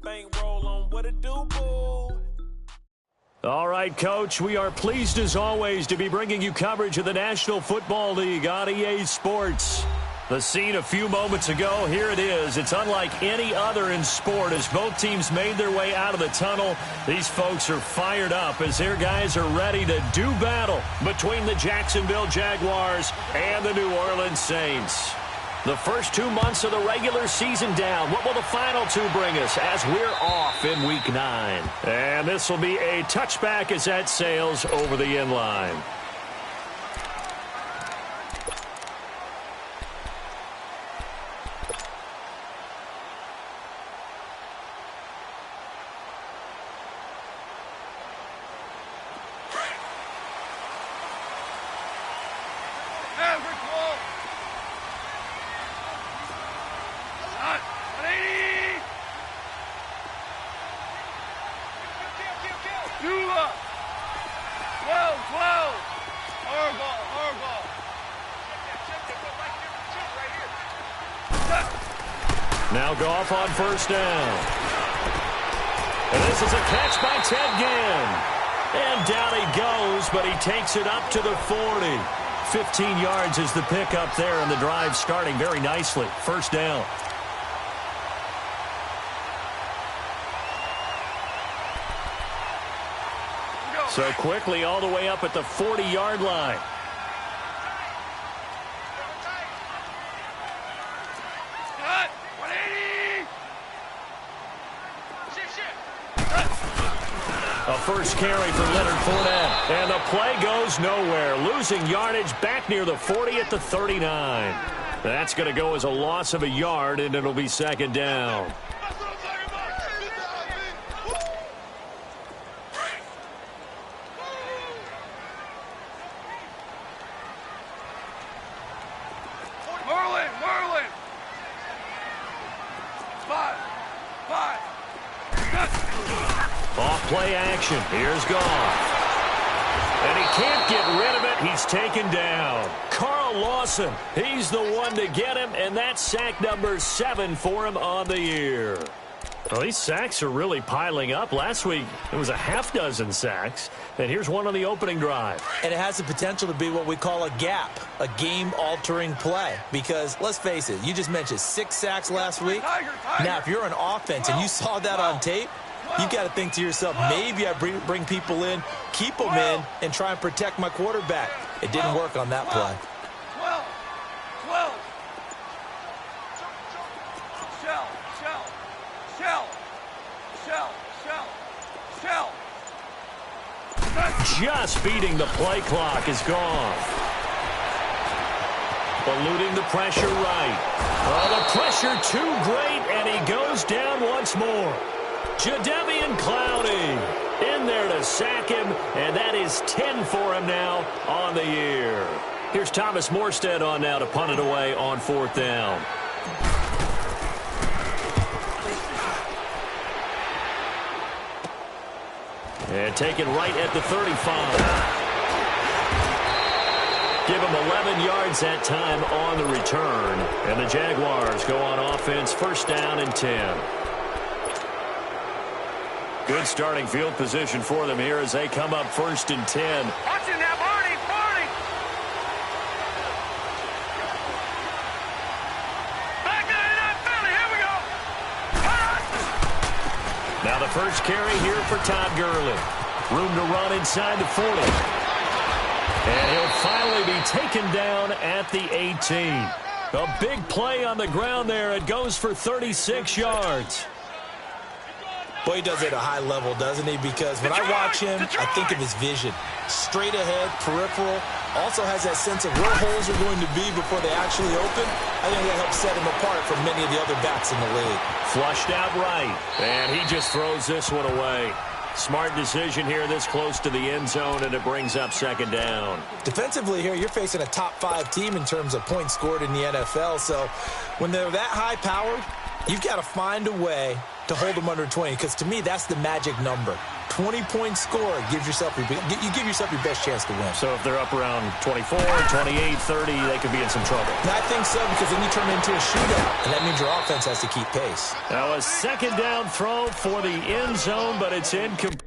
Bankroll on what it do, boo. All right, Coach, we are pleased as always to be bringing you coverage of the National Football League on EA Sports. The scene a few moments ago, here it is. It's unlike any other in sport as both teams made their way out of the tunnel. These folks are fired up as their guys are ready to do battle between the Jacksonville Jaguars and the New Orleans Saints. The first 2 months of the regular season down. What will the final two bring us as we're off in Week 9? And this will be a touchback as that sails over the end line. Now Goff on first down. And this is a catch by Ted Ginn. And down he goes, but he takes it up to the 40. 15 yards is the pickup there, and the drive starting very nicely. First down. So quickly all the way up at the 40-yard line. A first carry for Leonard Fournette. And the play goes nowhere. Losing yardage back near the 40 at the 39. That's going to go as a loss of a yard, and it'll be second down. Off-play action. Here's Goff. And he can't get rid of it. He's taken down. Carl Lawson, he's the one to get him, and that's sack number 7 for him on the year. Well, these sacks are really piling up. Last week, it was a half-dozen sacks. And here's one on the opening drive. And it has the potential to be what we call a gap, a game-altering play. Because, let's face it, you just mentioned 6 sacks last week. Now, if you're an offense and you saw that on tape, you got to think to yourself, maybe I bring people in, keep them in, and try and protect my quarterback. It didn't work on that play. 12. Shell. Just beating the play clock is gone. Eluding the pressure right. Oh, the pressure too great, and he goes down once more. Jadeveon Clowney in there to sack him, and that is 10 for him now on the year. Here's Thomas Morstead on now to punt it away on 4th down. And taken right at the 35. Give him 11 yards that time on the return. And the Jaguars go on offense, first down and 10. Good starting field position for them here as they come up first and 10. Watch it now, Barney. Back in Philly, here we go. Now the first carry here for Todd Gurley. Room to run inside the 40. And he'll finally be taken down at the 18. A big play on the ground there. It goes for 36 yards. Boy, he does it at a high level, doesn't he? Because when I watch him, I think of his vision. Straight ahead, peripheral. Also has that sense of where holes are going to be before they actually open. I think that helps set him apart from many of the other backs in the league. Flushed out right. And he just throws this one away. Smart decision here this close to the end zone, and it brings up second down. Defensively here, you're facing a top-5 team in terms of points scored in the NFL. So when they're that high-powered, you've got to find a way to hold them under 20, because to me, that's the magic number. 20-point score gives yourself you give yourself your best chance to win. So if they're up around 24, 28, 30, they could be in some trouble. And I think so, because then you turn it into a shootout, and that means your offense has to keep pace. Now a second down throw for the end zone, but it's incomplete.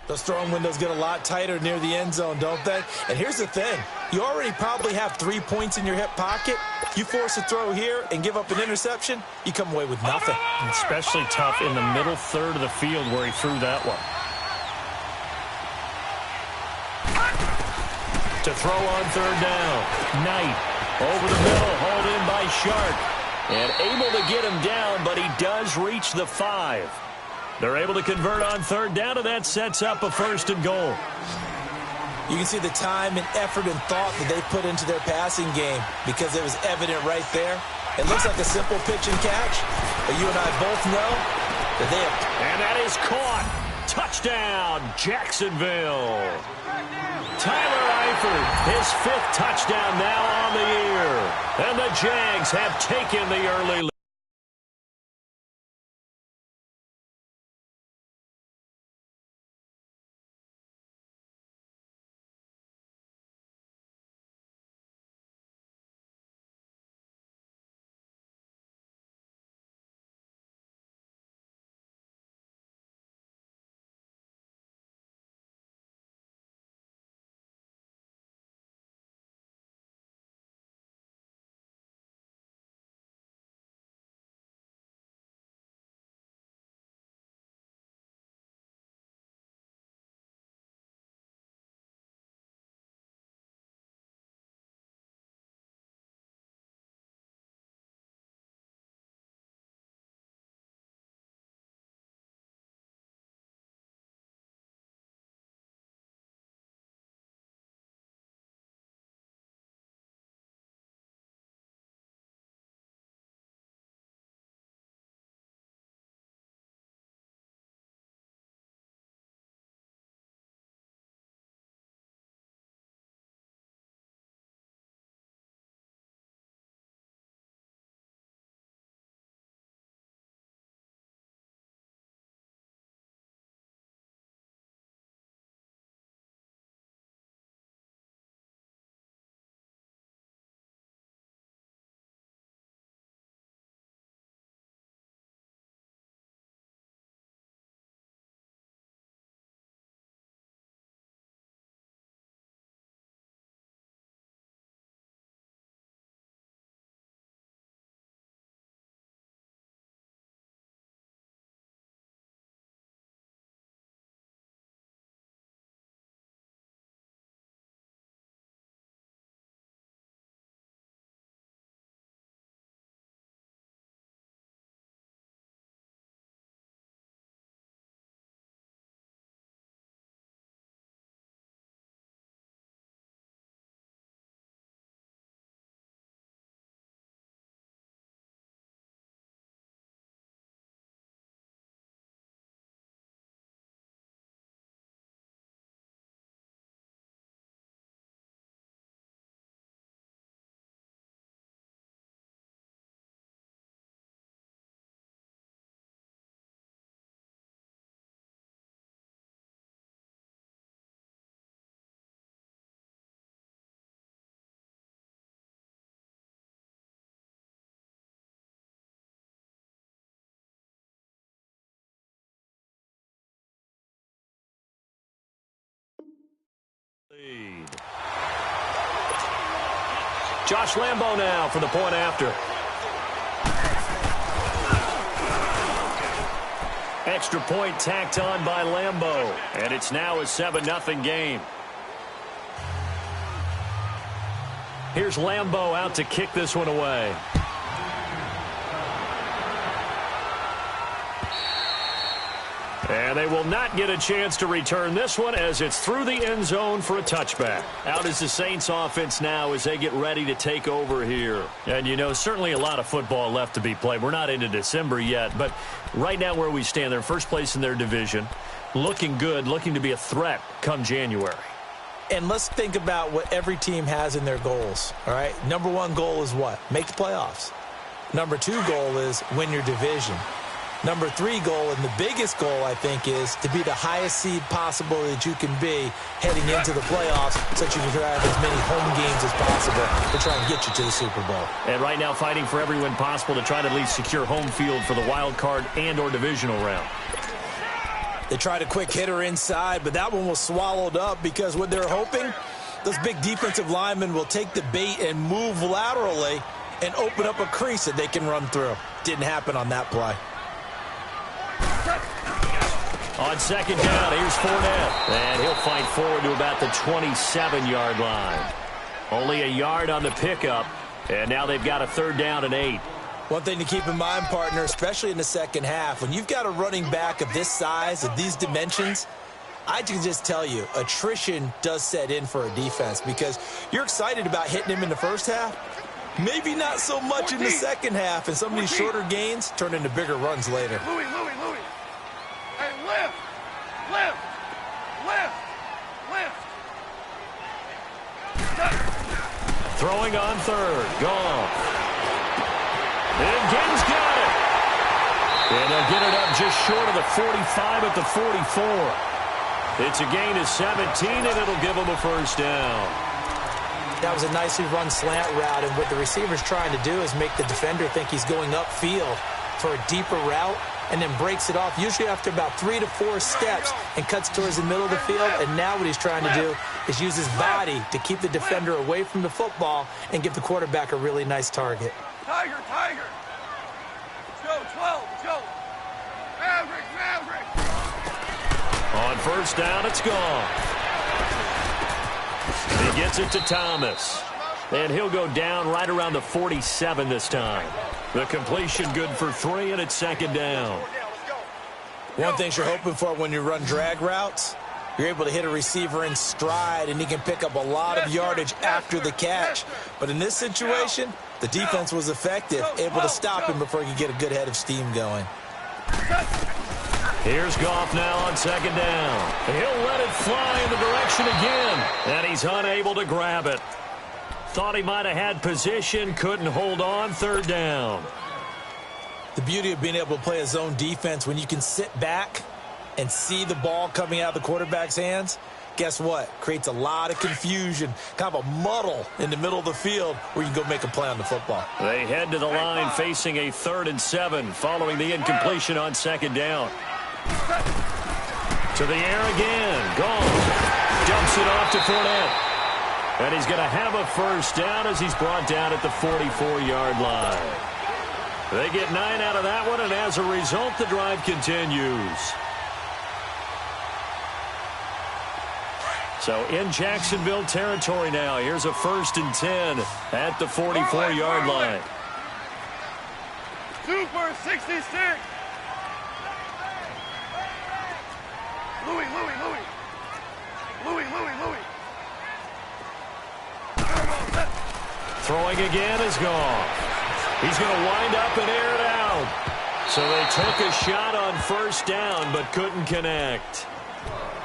Those throwing windows get a lot tighter near the end zone, don't they? And here's the thing. You already probably have 3 points in your hip pocket. You force a throw here and give up an interception, you come away with nothing. Especially tough in the middle third of the field where he threw that one. To throw on third down. Knight over the middle, hauled in by Shark. And able to get him down, but he does reach the 5. They're able to convert on third down, and that sets up a 1st and goal. You can see the time and effort and thought that they put into their passing game because it was evident right there. It looks like a simple pitch and catch, but you and I both know that they have... And that is caught. Touchdown, Jacksonville. Tyler Eifert, his 5th touchdown now on the year. And the Jags have taken the early lead. Josh Lambo now for the point after. Extra point tacked on by Lambo. And it's now a 7-0 game. Here's Lambo out to kick this one away. And they will not get a chance to return this one as it's through the end zone for a touchback. Out is the Saints offense now as they get ready to take over here. And, you know, certainly a lot of football left to be played. We're not into December yet, but right now where we stand, they're first place in their division. Looking good, looking to be a threat come January. And let's think about what every team has in their goals, all right? Number one goal is what? Make the playoffs. Number two goal is win your division. Number three goal, and the biggest goal, I think, is to be the highest seed possible that you can be heading into the playoffs so that you can have as many home games as possible to try and get you to the Super Bowl. And right now fighting for every win possible to try to at least secure home field for the wild card and or divisional round. They tried a quick hitter inside, but that one was swallowed up because what they're hoping, those big defensive linemen will take the bait and move laterally and open up a crease that they can run through. Didn't happen on that play. On second down, here's Fournette. And he'll fight forward to about the 27-yard line. Only a yard on the pickup. And now they've got a 3rd down and 8. One thing to keep in mind, partner, especially in the second half, when you've got a running back of this size, of these dimensions, I can just tell you, attrition does set in for a defense because you're excited about hitting him in the first half. Maybe not so much in the second half, and some of these shorter gains turn into bigger runs later. Louis. Hey, lift. Throwing on 3rd. Goff. And Gibbs got it. And they'll get it up just short of the 45 at the 44. It's a gain of 17, and it'll give them a 1st down. That was a nicely run slant route, and what the receiver's trying to do is make the defender think he's going upfield for a deeper route and then breaks it off, usually after about 3 to 4 steps, and cuts towards the middle of the field. And now what he's trying to do is use his body to keep the defender away from the football and give the quarterback a really nice target. Tiger. Joe, 12, Joe. Maverick. On 1st down, it's gone. He gets it to Thomas. And he'll go down right around the 47 this time. The completion good for 3, and it's 2nd down. One thing you're hoping for when you run drag routes, you're able to hit a receiver in stride, and he can pick up a lot of yardage after the catch. But in this situation, the defense was effective, able to stop him before he could get a good head of steam going. Here's Goff now on 2nd down. He'll let it fly in the direction again, and he's unable to grab it. Thought he might have had position, couldn't hold on. 3rd down. The beauty of being able to play a zone defense when you can sit back and see the ball coming out of the quarterback's hands, guess what? Creates a lot of confusion, kind of a muddle in the middle of the field where you can go make a play on the football. They head to the line facing a 3rd and 7 following the incompletion on 2nd down. To the air again. Gone. Dumps it off to Fournette. And he's going to have a 1st down as he's brought down at the 44-yard line. They get 9 out of that one, and as a result, the drive continues. So in Jacksonville territory now. Here's a 1st and 10 at the 44-yard line. Super 66. Louis. Throwing again is gone. He's going to wind up and air it out. So they took a shot on 1st down but couldn't connect.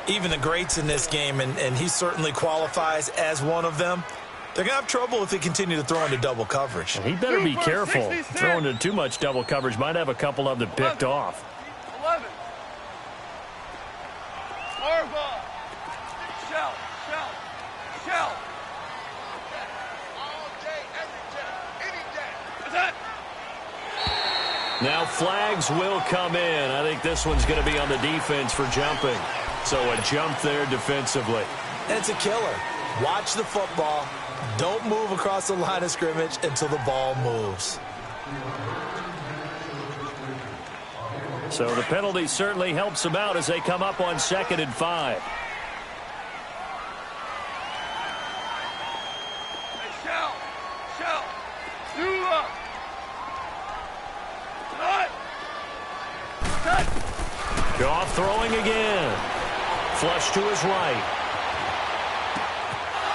Even the greats in this game, and he certainly qualifies as one of them, they're going to have trouble if they continue to throw into double coverage. He better be careful. Throwing into too much double coverage might have a couple of them picked off. 11. Harbaugh. Shell. All day, every day, any day. Is that? Now flags will come in. I think this one's going to be on the defense for jumping. So a jump there defensively. And it's a killer. Watch the football. Don't move across the line of scrimmage until the ball moves. So the penalty certainly helps them out as they come up on 2nd and 5. Shell. You up. Cut. Goff throwing again. Flush to his right.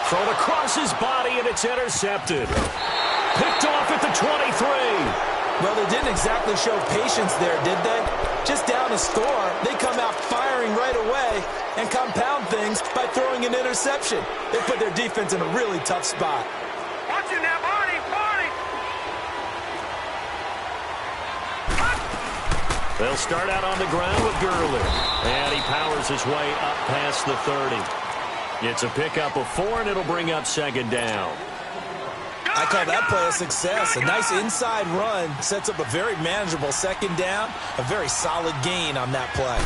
Thrown across his body, and it's intercepted. Picked off at the 23. Well, they didn't exactly show patience there, did they? Just down a score, they come out firing right away and compound things by throwing an interception. They put their defense in a really tough spot. Watch it now, Barney! They'll start out on the ground with Gurley. And he powers his way up past the 30. It's a pickup of 4, and it'll bring up second down. I call that play a success. A nice inside run sets up a very manageable second down. A very solid gain on that play.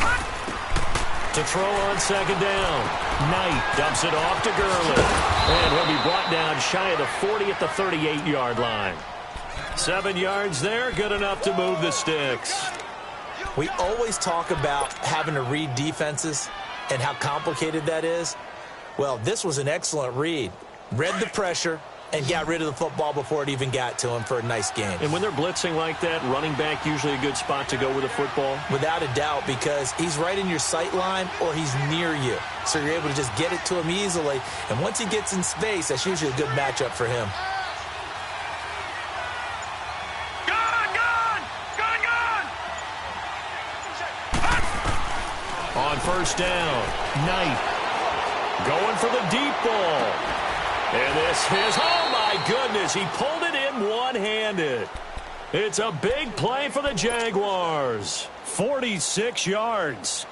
To throw on second down. Knight dumps it off to Gurley. And he'll be brought down shy of the 40 at the 38-yard line. 7 yards there, good enough to move the sticks. We always talk about having to read defenses and how complicated that is. Well, this was an excellent read. Read the pressure and got rid of the football before it even got to him for a nice gain. And when they're blitzing like that, running back usually a good spot to go with the football? Without a doubt, because he's right in your sight line or he's near you. So you're able to just get it to him easily. And once he gets in space, that's usually a good matchup for him. On first down, Knight going for the deep ball. And this is, oh my goodness, he pulled it in one-handed. It's a big play for the Jaguars. 46 yards.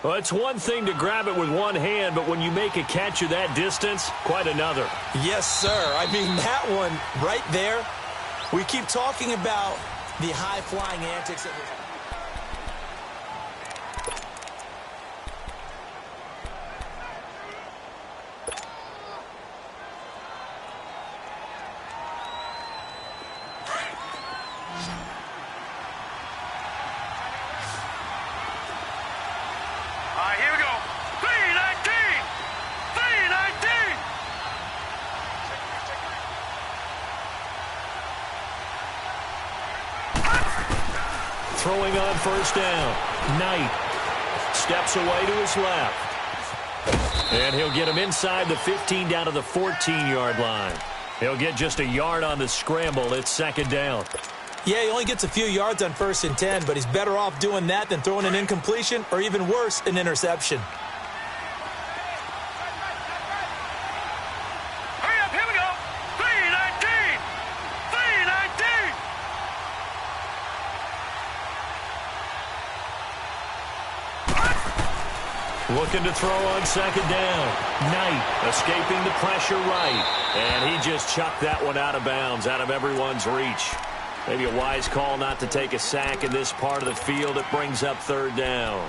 Well, it's one thing to grab it with one hand, but when you make a catch of that distance, quite another. Yes, sir. I mean, that one right there, we keep talking about the high-flying antics of it. Here we go. 319! 319! Throwing on first down. Knight steps away to his left. And he'll get him inside the 15 down to the 14-yard line. He'll get just a yard on the scramble. It's second down. Yeah, he only gets a few yards on 1st and 10, but he's better off doing that than throwing an incompletion or even worse, an interception. Hurry up, here we go. 319! 319! Looking to throw on second down. Knight escaping the pressure right. And he just chucked that one out of bounds, out of everyone's reach. Maybe a wise call not to take a sack in this part of the field. It brings up third down.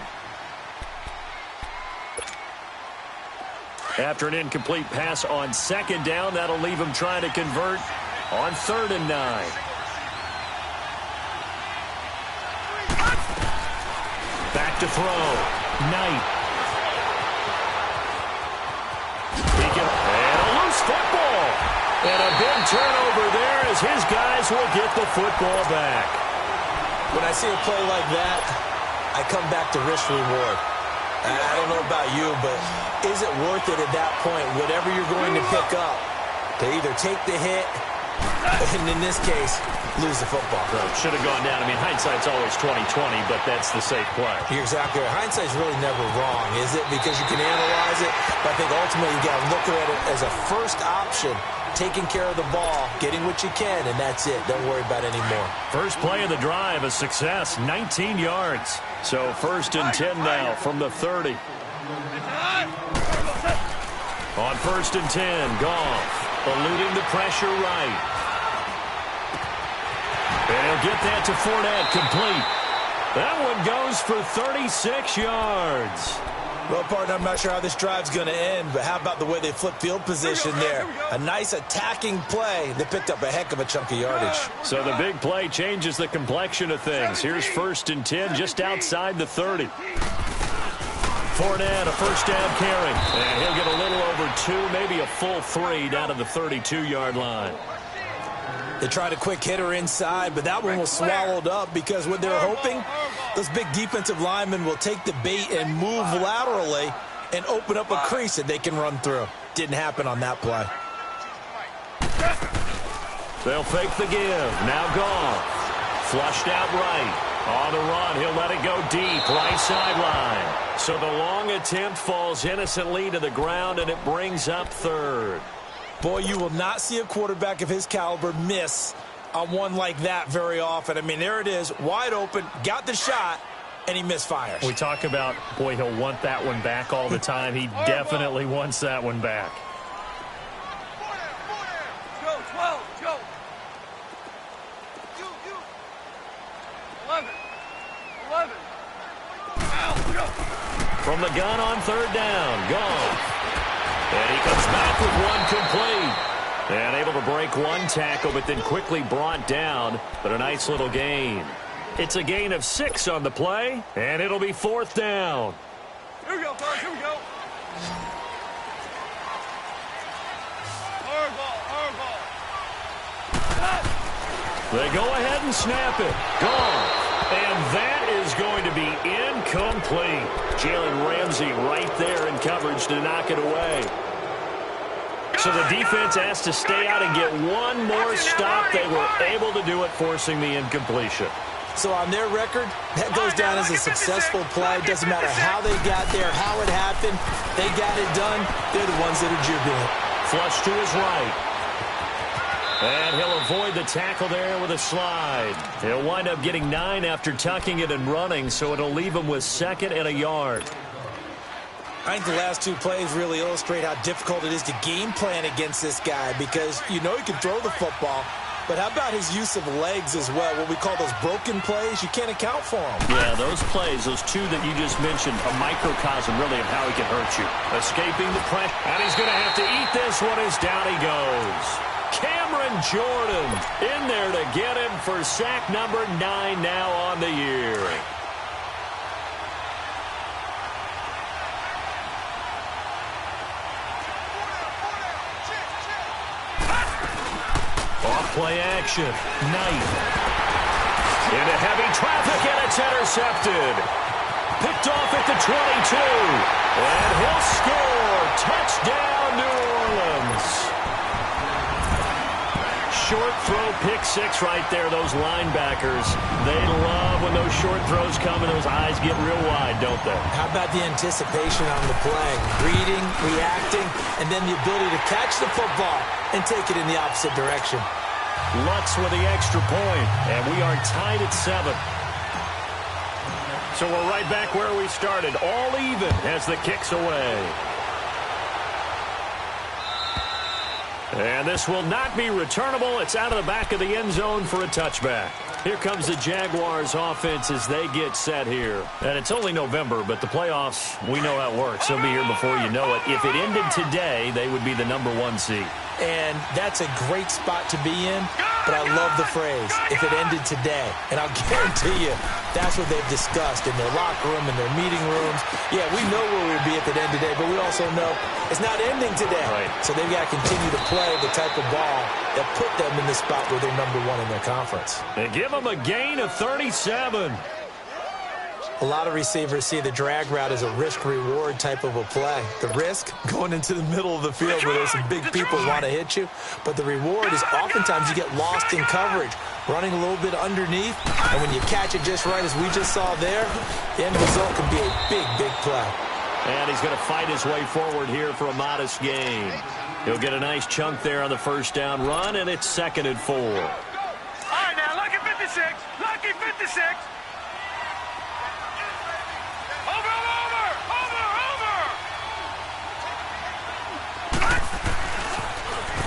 After an incomplete pass on second down, that'll leave him trying to convert on 3rd and 9. Back to throw. Knight. And a loose football. And a big turnover there as his guys will get the football back. When I see a play like that, I come back to risk reward. I don't know about you, but is it worth it at that point, whatever you're going to pick up, to either take the hit, and in this case, lose the football? Should have gone down. I mean, hindsight's always 20/20, but that's the safe play. You're exactly right. Hindsight's really never wrong, is it? Because you can analyze it, but I think ultimately you got to look at it as a first option, taking care of the ball, getting what you can, and that's it. Don't worry about any more. First play of the drive, a success, 19 yards. So 1st and 10 now from the 30. On 1st and 10, Goff eluding the pressure right. And he'll get that to Fournette, complete. That one goes for 36 yards. Well, partner, I'm not sure how this drive's going to end, but how about the way they flip field position there? A nice attacking play. They picked up a heck of a chunk of yardage. So the big play changes the complexion of things. Here's 1st and 10 just outside the 30. Fournette, a first down carry. And he'll get a little over 2, maybe a full 3 down to the 32-yard line. They tried a quick hitter inside, but that one was swallowed up because what they're hoping, those big defensive linemen will take the bait and move laterally and open up a crease that they can run through. Didn't happen on that play. They'll fake the give. Now Goff Flushed out right. On the run, he'll let it go deep, right sideline. So the long attempt falls innocently to the ground, and it brings up third. Boy, you will not see a quarterback of his caliber miss on one like that very often. I mean, there it is, wide open, got the shot, and he misfires. We talk about, boy, he'll want that one back all the time. He definitely wants that one back. Go, 12, go. You. 11. Out, go. From the gun on third down, gone. And he comes back with one complete. And able to break one tackle, but then quickly brought down. But a nice little gain. It's a gain of 6 on the play, and it'll be fourth down. Here we go, fellas, here we go. Hard ball. They go ahead and snap it. Gone. And that is going to be incomplete. Jalen Ramsey right there in coverage to knock it away. So the defense has to stay out and get one more stop. They were able to do it, forcing the incompletion. So on their record, that goes down as a successful play. Doesn't matter how they got there, how it happened. They got it done. They're the ones that are jubilant. Flush to his right. And he'll avoid the tackle there with a slide. He'll wind up getting 9 after tucking it and running, so it'll leave him with 2nd and a yard. I think the last 2 plays really illustrate how difficult it is to game plan against this guy, because you know he can throw the football, but how about his use of legs as well? What we call those broken plays, you can't account for them. Yeah, those plays, those 2 that you just mentioned, a microcosm really of how he can hurt you. Escaping the pressure, and he's going to have to eat this one as down he goes. Cameron Jordan in there to get him for sack number 9 now on the year. Off-play action. Knight. Into heavy traffic, and it's intercepted. Picked off at the 22. And he'll score. Touchdown, New Orleans. Short throw, pick 6 right there. Those linebackers, they love when those short throws come and those eyes get real wide, don't they? How about the anticipation on the play? Reading, reacting, and then the ability to catch the football and take it in the opposite direction. Lutz with the extra point, and we are tied at 7. So we're right back where we started, all even as the kick's away. And this will not be returnable. It's out of the back of the end zone for a touchback. Here comes the Jaguars offense as they get set here. And it's only November, but the playoffs, we know how it works. They'll be here before you know it. If it ended today, they would be the number 1 seed. And that's a great spot to be in, but I love the phrase, if it ended today. And I'll guarantee you, that's what they've discussed in their locker room, in their meeting rooms. Yeah, we know where we'd be if it ended today, but we also know it's not ending today. Right. So they've got to continue to play the type of ball that put them in the spot where they're number 1 in their conference. They give them a gain of 37. A lot of receivers see the drag route as a risk-reward type of a play. The risk, going into the middle of the field where there's some big people who want to hit you. But the reward is oftentimes you get lost in coverage, running a little bit underneath. And when you catch it just right, as we just saw there, the end result can be a big, big play. And he's going to fight his way forward here for a modest gain. He'll get a nice chunk there on the first down run, and it's 2nd and 4. All right, now, lucky 56. Lucky 56.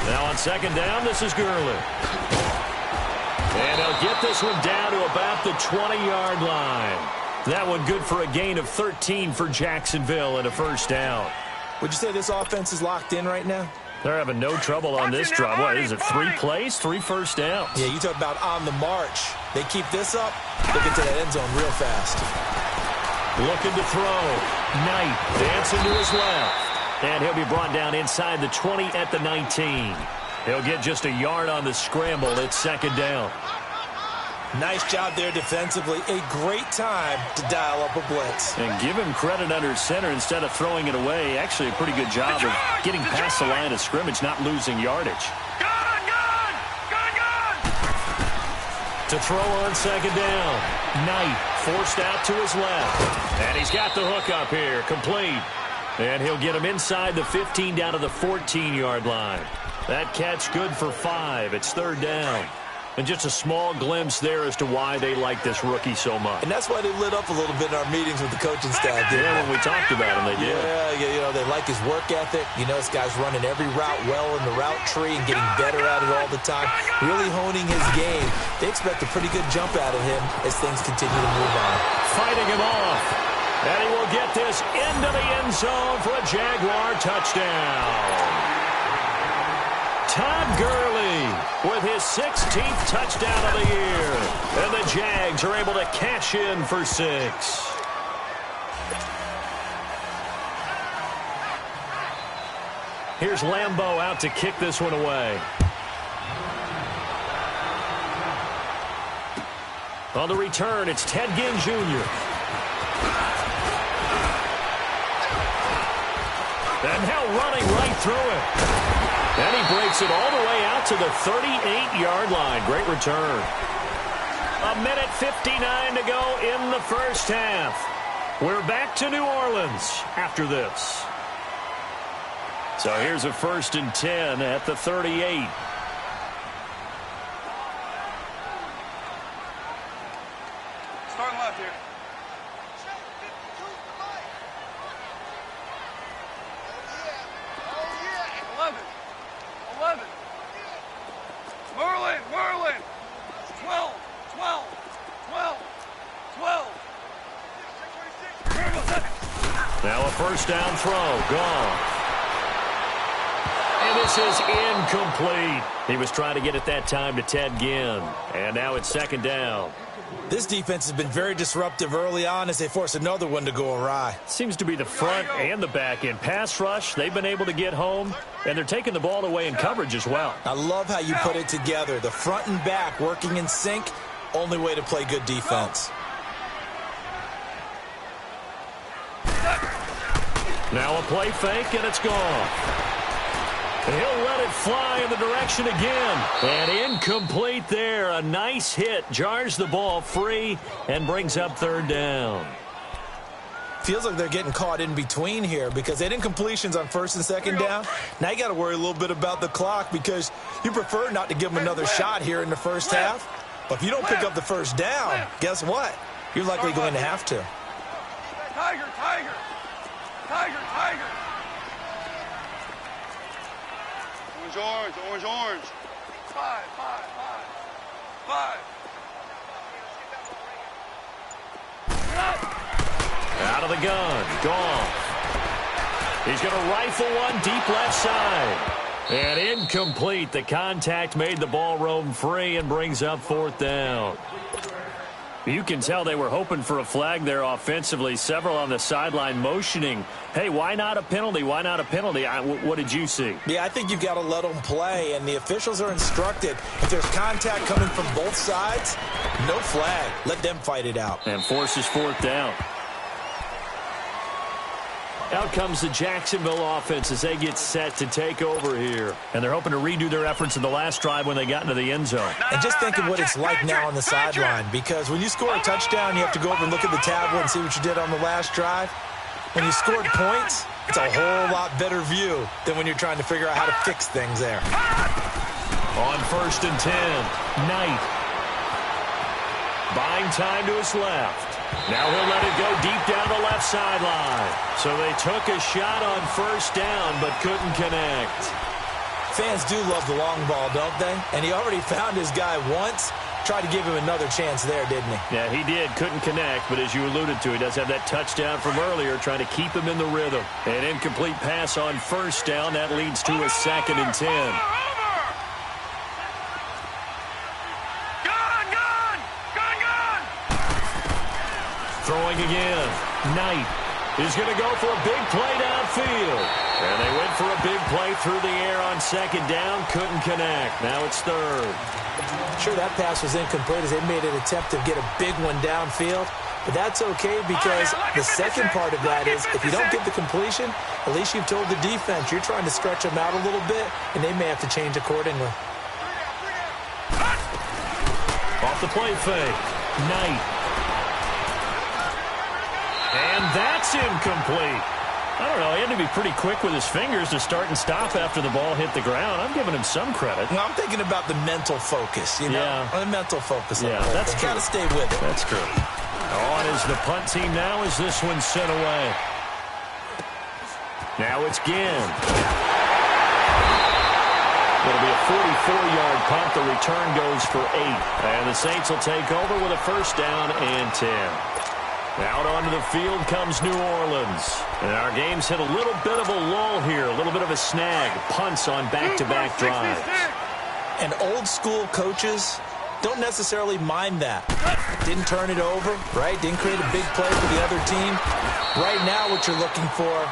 Now on 2nd down, this is Gurley. And he'll get this one down to about the 20-yard line. That one good for a gain of 13 for Jacksonville and a first down. Would you say this offense is locked in right now? They're having no trouble on this drive. What is it, 3 plays, 3 first downs? Yeah, you talk about on the march. They keep this up, they'll get to that end zone real fast. Looking to throw. Knight dancing to his left. And he'll be brought down inside the 20 at the 19. He'll get just a yard on the scramble. It's 2nd down. Nice job there defensively. A great time to dial up a blitz. And give him credit under center instead of throwing it away. Actually, a pretty good job of getting past the line of scrimmage, not losing yardage. To throw on second down. Knight forced out to his left. And he's got the hook up here. Complete. And he'll get him inside the 15 down to the 14-yard line. That catch good for 5. It's third down. And just a small glimpse there as to why they like this rookie so much. And that's why they lit up a little bit in our meetings with the coaching staff. Yeah, when we talked about him, they did. Yeah, they like his work ethic. You know, this guy's running every route well in the route tree and getting better at it all the time. Really honing his game. They expect a pretty good jump out of him as things continue to move on. Fighting him off. And he will get this into the end zone for a Jaguar touchdown. Todd Gurley with his 16th touchdown of the year. And the Jags are able to cash in for 6. Here's Lambeau out to kick this one away. On the return, it's Ted Ginn Jr. And now running right through it. And he breaks it all the way out to the 38-yard line. Great return. 1:59 to go in the first half. We're back to New Orleans after this. So here's a 1st and 10 at the 38. Starting left here. 11. Merlin. 12. 12. Now a first down throw. Gone. And this is incomplete. He was trying to get it that time to Ted Ginn. And now it's second down. This defense has been very disruptive early on as they force another one to go awry. Seems to be the front and the back end. Pass rush, they've been able to get home, and they're taking the ball away in coverage as well. I love how you put it together. The front and back working in sync, only way to play good defense. Now a play fake, and it's gone. And he'll let it fly in the direction again. And incomplete there. A nice hit. Jars the ball free and brings up third down. Feels like they're getting caught in between here because they didn't incompletions on 1st and 2nd down. Now you got to worry a little bit about the clock because you prefer not to give them another shot here in the first half. But if you don't pick up the first down, guess what? You're likely going to have to. Tiger. Orange. 5. Out of the gun. Goff. He's going to rifle one deep left side. And incomplete. The contact made the ball roam free and brings up 4th down. You can tell they were hoping for a flag there offensively. Several on the sideline motioning. Hey, why not a penalty? Why not a penalty? What did you see? Yeah, I think you've got to let them play, and the officials are instructed. If there's contact coming from both sides, no flag. Let them fight it out. And forces 4th down. Out comes the Jacksonville offense as they get set to take over here. And they're hoping to redo their efforts in the last drive when they got into the end zone. And just think of what it's like now on the sideline, because when you score a touchdown, you have to go over and look at the tablet and see what you did on the last drive. When you scored points, it's a whole lot better view than when you're trying to figure out how to fix things there. On 1st and 10, Knight. Buying time to his left. Now he'll let it go deep down the left sideline. So they took a shot on 1st down but couldn't connect. Fans do love the long ball, don't they? And he already found his guy once. Tried to give him another chance there, didn't he? Yeah, he did. Couldn't connect, but as you alluded to, he does have that touchdown from earlier, trying to keep him in the rhythm. An incomplete pass on 1st down. That leads to a 2nd and 10. Throwing again. Knight is going to go for a big play downfield. And they went for a big play through the air on 2nd down. Couldn't connect. Now it's 3rd. Sure, that pass was incomplete as they made an attempt to get a big one downfield. But that's okay because the second part of that is if you don't get the completion, at least you've told the defense you're trying to stretch them out a little bit, and they may have to change accordingly. Off the play fake. Knight. And that's incomplete. I don't know. He had to be pretty quick with his fingers to start and stop after the ball hit the ground. I'm giving him some credit. Well, I'm thinking about the mental focus, you know? Yeah. The mental focus. Yeah, that's true. Got to stay with it. That's true. On is the punt team now as this one's sent away. Now it's Ginn. It'll be a 44-yard punt. The return goes for 8. And the Saints will take over with a first down and 10. Out onto the field comes New Orleans. And our game's hit a little bit of a lull here, a little bit of a snag. Punts on back-to-back drives. And old-school coaches don't necessarily mind that. Didn't turn it over, right? Didn't create a big play for the other team. Right now what you're looking for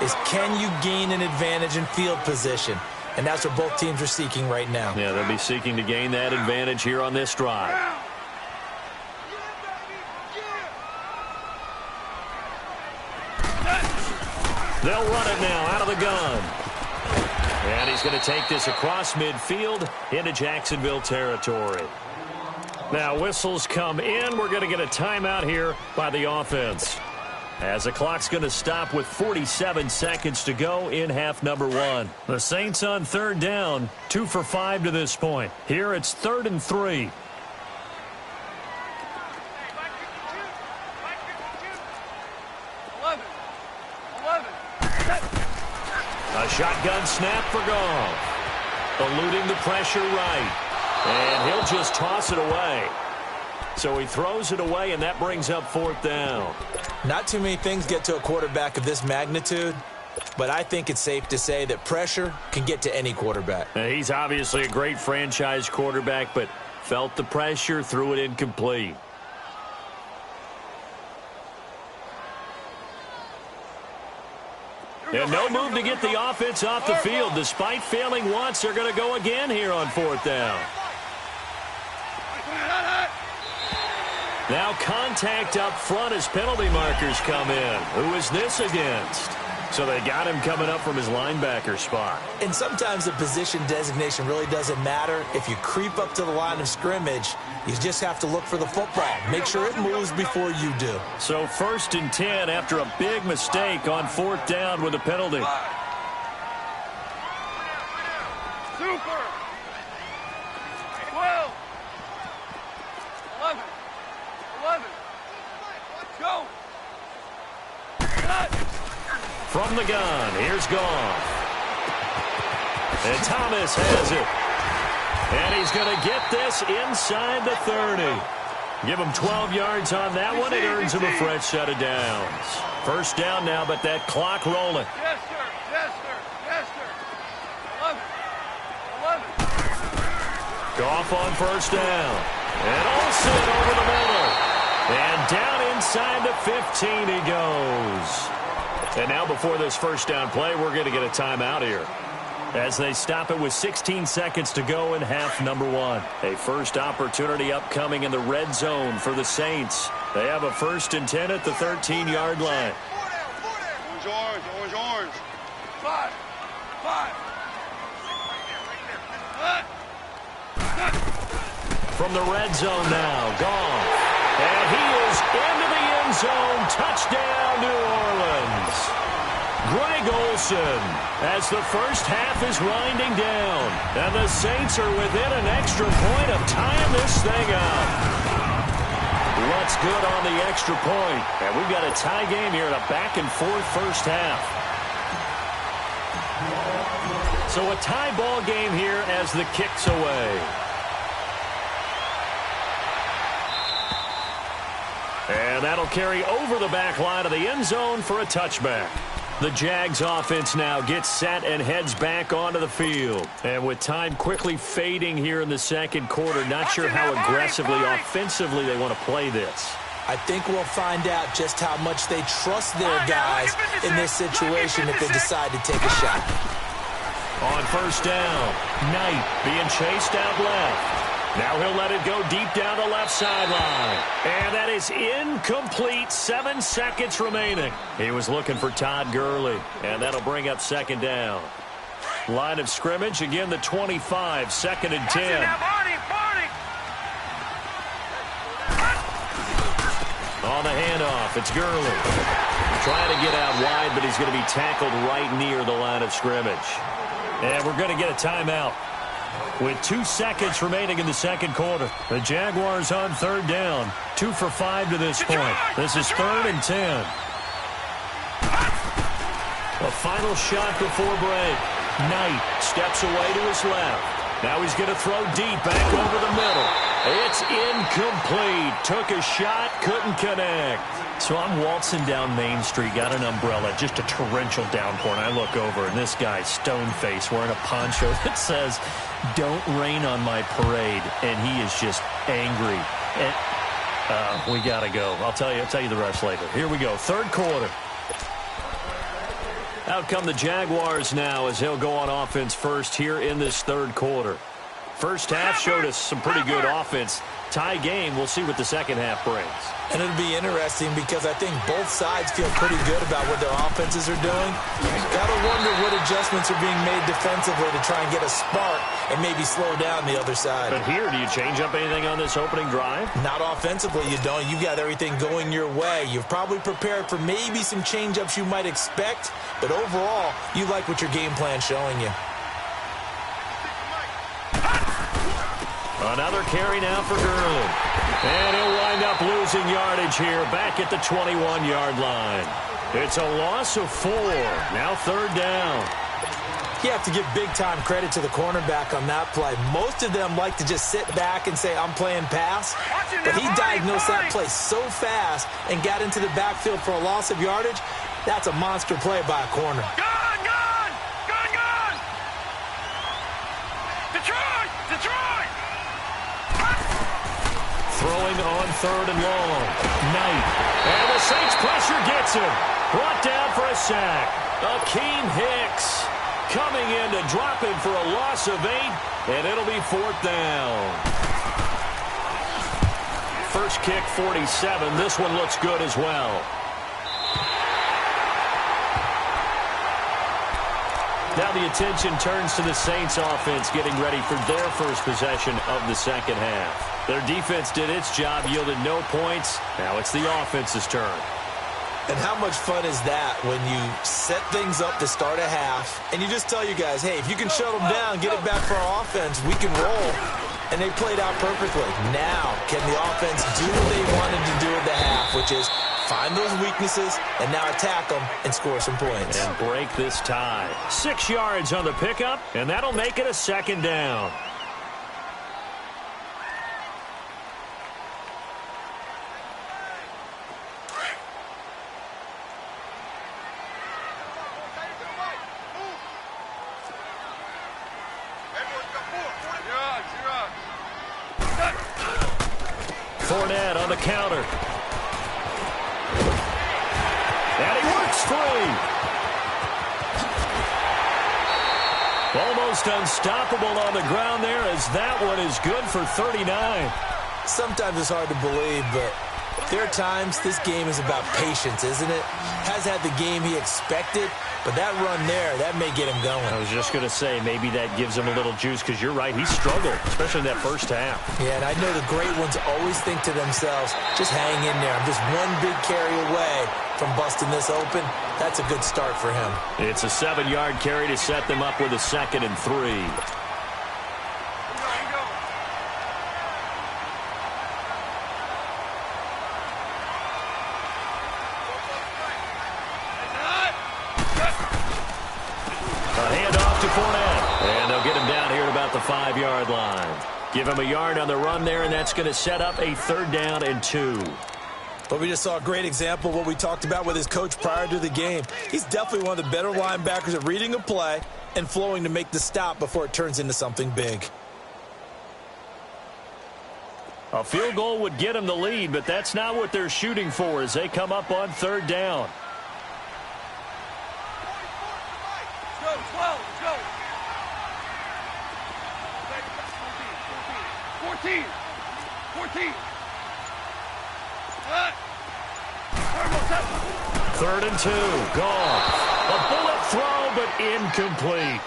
is can you gain an advantage in field position? And that's what both teams are seeking right now. Yeah, they'll be seeking to gain that advantage here on this drive. They'll run it now out of the gun. And he's going to take this across midfield into Jacksonville territory. Now whistles come in. We're going to get a timeout here by the offense. As the clock's going to stop with 47 seconds to go in half number 1. The Saints on third down, 2 for 5 to this point. Here it's 3rd and 3. A shotgun snap for Goff. Eluding the pressure right. And he'll just toss it away. So he throws it away, and that brings up 4th down. Not too many things get to a quarterback of this magnitude, but I think it's safe to say that pressure can get to any quarterback. He's obviously a great franchise quarterback, but felt the pressure, threw it incomplete. And no move to get the offense off the field. Despite failing once, they're going to go again here on 4th down. Now contact up front as penalty markers come in. Who is this against? So they got him coming up from his linebacker spot. And sometimes the position designation really doesn't matter. If you creep up to the line of scrimmage, you just have to look for the football. Make sure it moves before you do. So 1st and 10 after a big mistake on 4th down with a penalty. Super. 12. 11. 11. Go. Cut. From the gun, here's Goff. And Thomas has it. And he's going to get this inside the 30. Give him 12 yards on that one. It earns him a fresh set of downs. First down now, but that clock rolling. Yes, sir. Yes, sir. Yes, sir. 11. 11. Goff on first down. And Olsen over the middle. And down inside the 15 he goes. And now before this first down play, we're going to get a timeout here. As they stop it with 16 seconds to go in half number 1. A first opportunity upcoming in the red zone for the Saints. They have a 1st and 10 at the 13-yard line. Orange, orange, orange. 5. 5. From the red zone now, Goff. And he is into the end zone. Touchdown, New Orleans. Greg Olsen as the first half is winding down. And the Saints are within an extra point of tying this thing up. What's good on the extra point? And we've got a tie game here in a back-and-forth first half. So a tie ball game here as the kick's away. And that'll carry over the back line of the end zone for a touchback. The Jags offense now gets set and heads back onto the field. And with time quickly fading here in the second quarter, not sure how aggressively, offensively they want to play this. I think we'll find out just how much they trust their guys in this situation if they decide to take a shot. On first down, Knight being chased out left. Now he'll let it go deep down the left sideline. And that is incomplete. 7 seconds remaining. He was looking for Todd Gurley. And that'll bring up second down. Line of scrimmage, again the 25, 2nd and 10. On the handoff, it's Gurley. Trying to get out wide, but he's going to be tackled right near the line of scrimmage. And we're going to get a timeout with 2 seconds remaining in the second quarter. The Jaguars on third down. 2 for 5 to this point. This is 3rd and 10. A final shot before break. Knight steps away to his left. Now he's going to throw deep back over the middle. It's incomplete. Took a shot, couldn't connect. So I'm waltzing down Main Street, got an umbrella, just a torrential downpour, and I look over, and this guy's stone-faced wearing a poncho that says, "Don't rain on my parade," and he is just angry. And, we got to go. I'll tell you the rest later. Here we go, third quarter. Out come the Jaguars now as they'll go on offense first here in this third quarter. First half showed us some pretty good offense. Tie game, we'll see what the second half brings. And it'll be interesting because I think both sides feel pretty good about what their offenses are doing. Got to wonder what adjustments are being made defensively to try and get a spark and maybe slow down the other side. But here, do you change up anything on this opening drive? Not offensively, you don't. You've got everything going your way. You've probably prepared for maybe some change-ups you might expect, but overall, you like what your game plan's showing you. Another carry now for Gurley. And he'll wind up losing yardage here back at the 21-yard line. It's a loss of 4. Now third down. You have to give big-time credit to the cornerback on that play. Most of them like to just sit back and say, "I'm playing pass." But he diagnosed that play so fast and got into the backfield for a loss of yardage. That's a monster play by a corner. Gone! Detroit! Throwing on third and long. Knight. And the Saints pressure gets him. Brought down for a sack. Akeem Hicks coming in to drop him for a loss of 8, and it'll be 4th down. First kick, 47. This one looks good as well. Now the attention turns to the Saints offense getting ready for their first possession of the second half. Their defense did its job, yielded no points. Now it's the offense's turn. And how much fun is that when you set things up to start a half and you just tell your guys, hey, if you can shut them down, get it back for our offense, we can roll. And they played out perfectly. Now, can the offense do what they wanted to do at the half, which is find those weaknesses and now attack them and score some points. And break this tie. 6 yards on the pickup, and that'll make it a second down. Fournette on the counter. And he works free. Almost unstoppable on the ground there as that one is good for 39. Sometimes it's hard to believe, but there are times this game is about patience, isn't it? Has had the game he expected, but that run there, that may get him going. I was just going to say, maybe that gives him a little juice because you're right, he struggled, especially in that first half. Yeah, and I know the great ones always think to themselves, just hang in there. I'm just one big carry away from busting this open. That's a good start for him. It's a 7-yard carry to set them up with a 2nd and 3. The 5-yard line. Give him a yard on the run there, and that's going to set up a 3rd down and 2. But we just saw a great example of what we talked about with his coach prior to the game. He's definitely one of the better linebackers at reading a play and flowing to make the stop before it turns into something big. A field goal would get him the lead, but that's not what they're shooting for as they come up on 3rd down. Go, 12, go. 14. 3rd and 2. Gone. A bullet throw, but incomplete.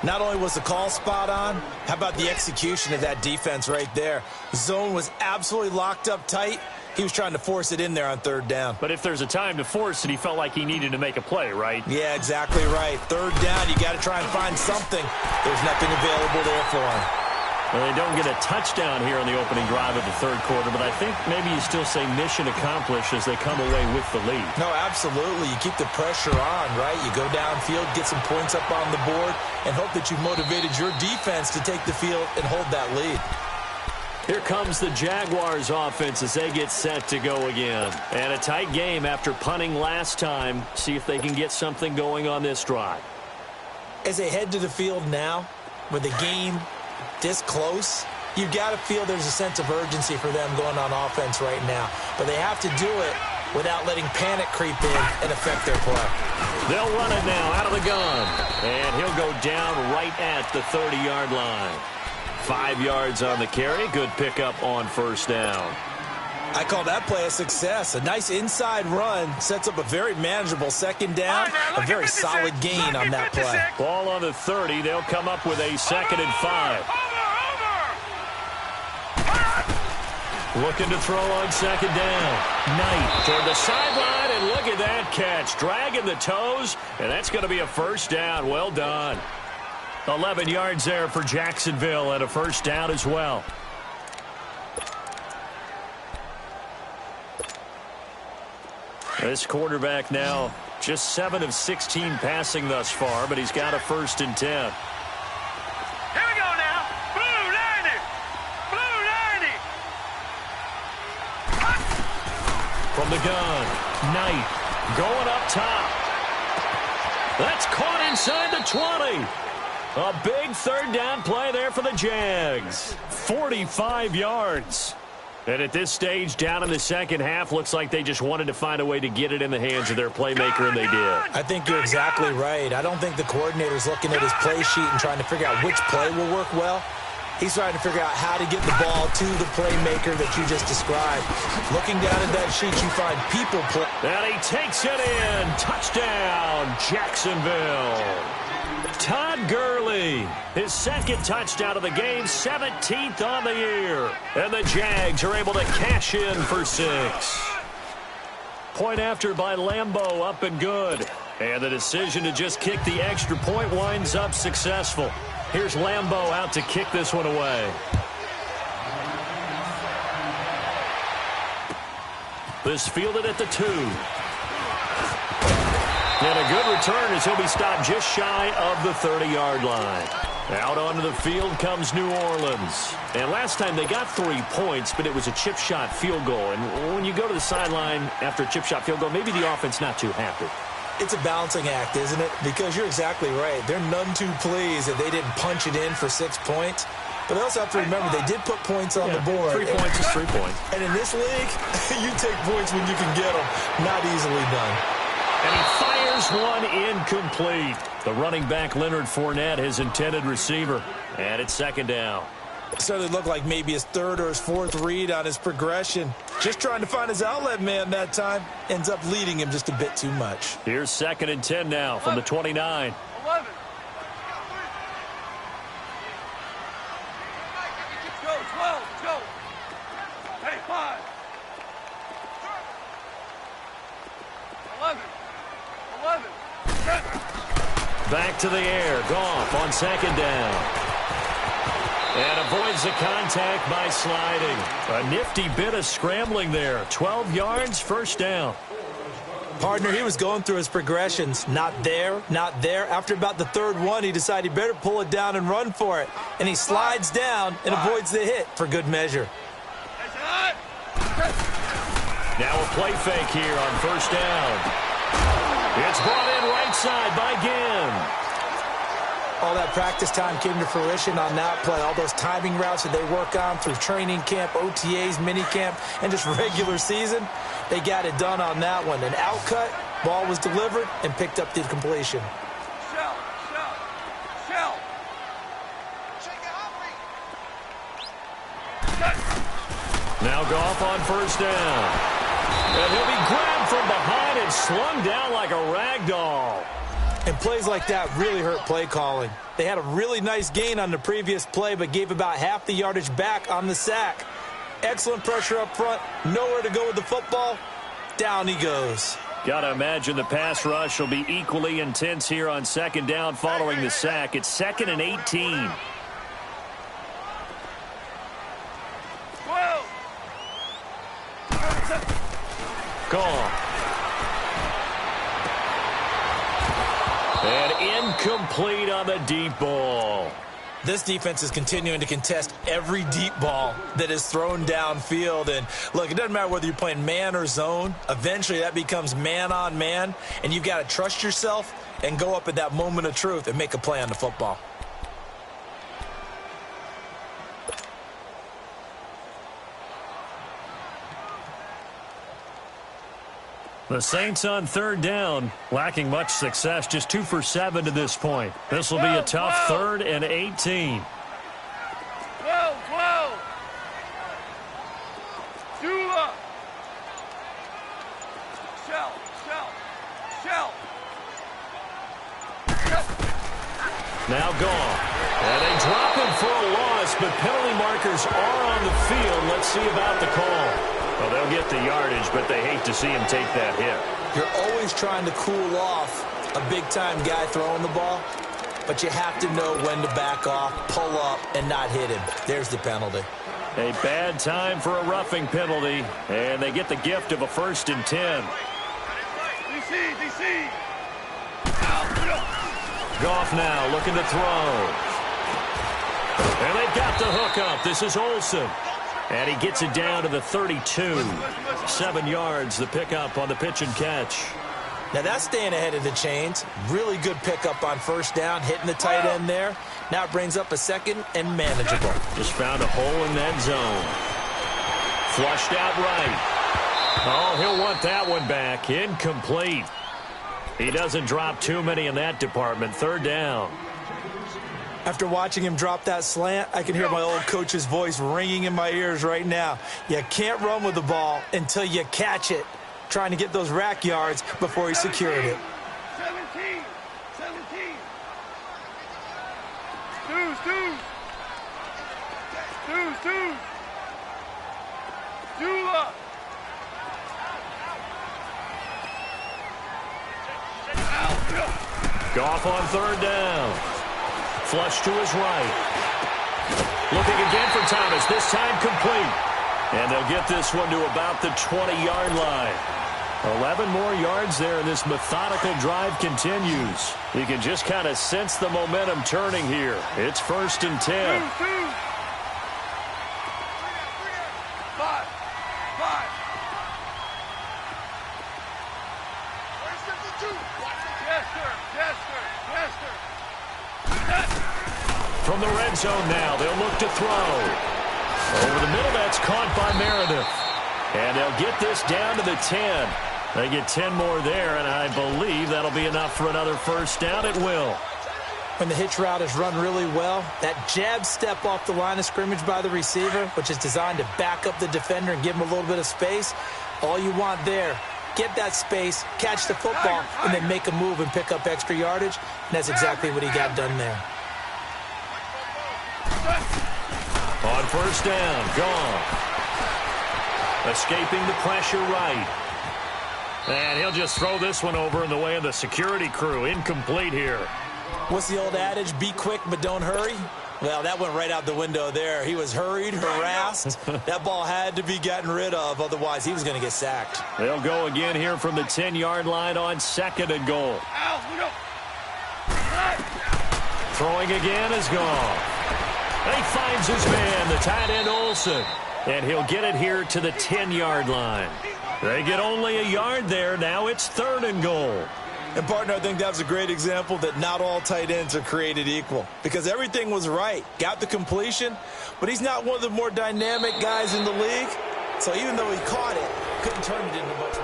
Not only was the call spot on, how about the execution of that defense right there? Zone was absolutely locked up tight, He was trying to force it in there on third down. But if there's a time to force it, he felt like he needed to make a play, right? Yeah, exactly right. Third down, you got to try and find something. There's nothing available there for him. Well, they don't get a touchdown here on the opening drive of the third quarter, but I think maybe you still say mission accomplished as they come away with the lead. No, absolutely. You keep the pressure on, right? You go downfield, get some points up on the board, and hope that you've motivated your defense to take the field and hold that lead. Here comes the Jaguars offense as they get set to go again. And a tight game after punting last time. See if they can get something going on this drive. As they head to the field now, with the game this close, you've got to feel there's a sense of urgency for them going on offense right now. But they have to do it without letting panic creep in and affect their play. They'll run it now out of the gun. And he'll go down right at the 30-yard line. 5 yards on the carry. Good pickup on first down. I call that play a success. A nice inside run sets up a very manageable second down. A very solid gain on that play. Ball on the 30. They'll come up with a 2nd and 5. Looking to throw on second down. Knight toward the sideline, and look at that catch. Dragging the toes, and that's going to be a first down. Well done. 11 yards there for Jacksonville and a first down as well. This quarterback now just 7 of 16 passing thus far, but he's got a 1st and 10. Here we go now. Blue 90. Blue 90. From the gun, Knight going up top. That's caught inside the 20. A big third down play there for the Jags. 45 yards. And at this stage, down in the second half, looks like they just wanted to find a way to get it in the hands of their playmaker, and they did. I think you're exactly right. I don't think the coordinator's looking at his play sheet and trying to figure out which play will work well. He's trying to figure out how to get the ball to the playmaker that you just described. Looking down at that sheet, you find people play. And he takes it in. Touchdown, Jacksonville. Todd Gurley, his 2nd touchdown of the game, 17th on the year. And the Jags are able to cash in for 6. Point after by Lambeau, up and good. And the decision to just kick the extra point winds up successful. Here's Lambeau out to kick this one away. This fielded at the 2. And a good return as he'll be stopped just shy of the 30-yard line. Out onto the field comes New Orleans. And last time they got 3 points, but it was a chip shot field goal. And when you go to the sideline after a chip shot field goal, maybe the offense not too happy. It's a balancing act, isn't it? Because you're exactly right. They're none too pleased that they didn't punch it in for 6 points. But they also have to remember they did put points on the board. 3 points is 3 points. And in this league, you take points when you can get them. Not easily done. And he fires one incomplete. The running back, Leonard Fournette, his intended receiver. And it's 2nd down. Started to look like maybe his 3rd or his 4th read on his progression. Just trying to find his outlet man that time. Ends up leading him just a bit too much. Here's 2nd and 10 now from the 29. 11. Go, 12, go. Hey, 5. 11. 11. Back to the air. Goff on 2nd down. And avoids the contact by sliding. A nifty bit of scrambling there. 12 yards, 1st down. Partner, he was going through his progressions. Not there, not there. After about the 3rd one, he decided he better pull it down and run for it. And he slides down and avoids the hit for good measure. Now a play fake here on 1st down. It's brought in right side by Ginn. All that practice time came to fruition on that play. All those timing routes that they work on through training camp, OTAs, minicamp, and just regular season, they got it done on that one. An outcut, ball was delivered, and picked up the completion. Shell. Now Goff on 1st down. And he'll be grabbed from behind and slung down like a rag doll. And plays like that really hurt play calling. They had a really nice gain on the previous play, but gave about half the yardage back on the sack. Excellent pressure up front. Nowhere to go with the football. Down he goes. Got to imagine the pass rush will be equally intense here on second down following the sack. It's 2nd and 18. 12. Gone. And incomplete on the deep ball. This defense is continuing to contest every deep ball that is thrown downfield. And, look, it doesn't matter whether you're playing man or zone. Eventually, that becomes man-on-man, and you've got to trust yourself and go up at that moment of truth and make a play on the football. The Saints on third down, lacking much success, just 2 for 7 to this point. This will be a tough 3rd and 18. 12. Dula. Shell. Now gone. And they drop him for a loss, but penalty markers are on the field. Let's see about the call. Well, they'll get the yardage, but they hate to see him take that hit. You're always trying to cool off a big-time guy throwing the ball, but you have to know when to back off, pull up, and not hit him. There's the penalty. A bad time for a roughing penalty, and they get the gift of a 1st and 10. DC. Goff now looking to throw. And they've got the hook up. This is Olsen. And he gets it down to the 32. 7 yards, the pickup on the pitch and catch. Now that's staying ahead of the chains. Really good pickup on first down, hitting the tight end there. Now it brings up a 2nd and manageable. Just found a hole in that zone. Flushed out right. Oh, he'll want that one back. Incomplete. He doesn't drop too many in that department. 3rd down. After watching him drop that slant, I can hear my old coach's voice ringing in my ears right now. You can't run with the ball until you catch it. Trying to get those rack yards before he secured it. 17. Dula. Goff on 3rd down. Flush to his right. Looking again for Thomas. This time complete. And they'll get this one to about the 20-yard line. 11 more yards there, and this methodical drive continues. You can just kind of sense the momentum turning here. It's 1st and 10. 5. From the red zone now, they'll look to throw. Over the middle, that's caught by Meredith. And they'll get this down to the 10. They get 10 more there, and I believe that'll be enough for another 1st down. It will. When the hitch route is run really well, that jab step off the line of scrimmage by the receiver, which is designed to back up the defender and give him a little bit of space, all you want there, get that space, catch the football, and then make a move and pick up extra yardage. And that's exactly what he got done there. On 1st down, gone. Escaping the pressure right. And he'll just throw this one over in the way of the security crew. Incomplete here. What's the old adage? Be quick, but don't hurry. Well, that went right out the window there. He was hurried, harassed. That ball had to be gotten rid of. Otherwise, he was going to get sacked. They'll go again here from the 10-yard line on 2nd and goal. Throwing again is gone. He finds his man, the tight end Olsen. And he'll get it here to the 10-yard line. They get only a yard there. Now it's 3rd and goal. And, partner, I think that was a great example that not all tight ends are created equal. Because everything was right. Got the completion, but he's not one of the more dynamic guys in the league. So even though he caught it, couldn't turn it into much.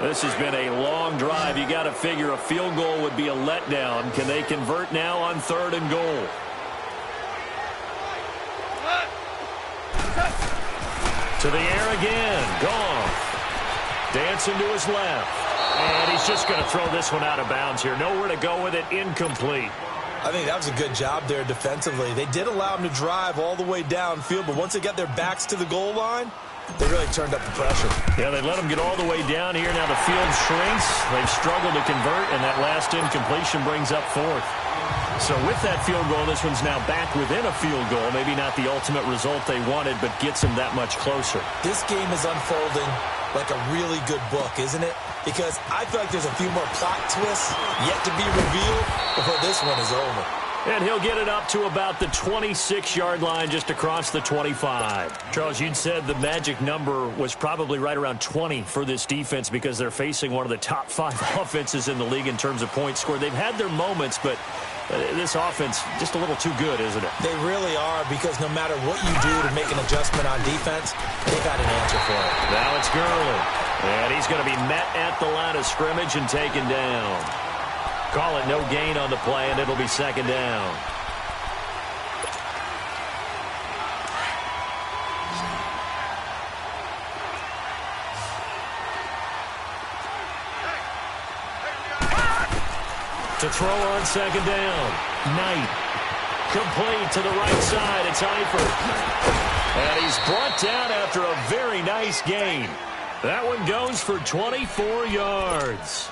This has been a long drive. You got to figure a field goal would be a letdown. Can they convert now on 3rd and goal? To the air again. Goff. Dancing to his left. And he's just going to throw this one out of bounds here. Nowhere to go with it. Incomplete. I think that was a good job there defensively. They did allow them to drive all the way downfield, but once they got their backs to the goal line, they really turned up the pressure. Yeah, they let them get all the way down here. Now the field shrinks. They've struggled to convert, and that last incompletion brings up fourth. So with that field goal, this one's now back within a field goal. Maybe not the ultimate result they wanted, but gets them that much closer. This game is unfolding like a really good book, isn't it? Because I feel like there's a few more plot twists yet to be revealed before this one is over. And he'll get it up to about the 26-yard line, just across the 25. Charles, you'd said the magic number was probably right around 20 for this defense because they're facing one of the top 5 offenses in the league in terms of points scored. They've had their moments, but this offense just a little too good, isn't it? They really are, because no matter what you do to make an adjustment on defense, they've got an answer for it. Now it's Gurley. And he's going to be met at the line of scrimmage and taken down. Call it no gain on the play, and it'll be second down. To throw on second down. Knight. Complete to the right side. It's Eifert. And he's brought down after a very nice gain. That one goes for 24 yards.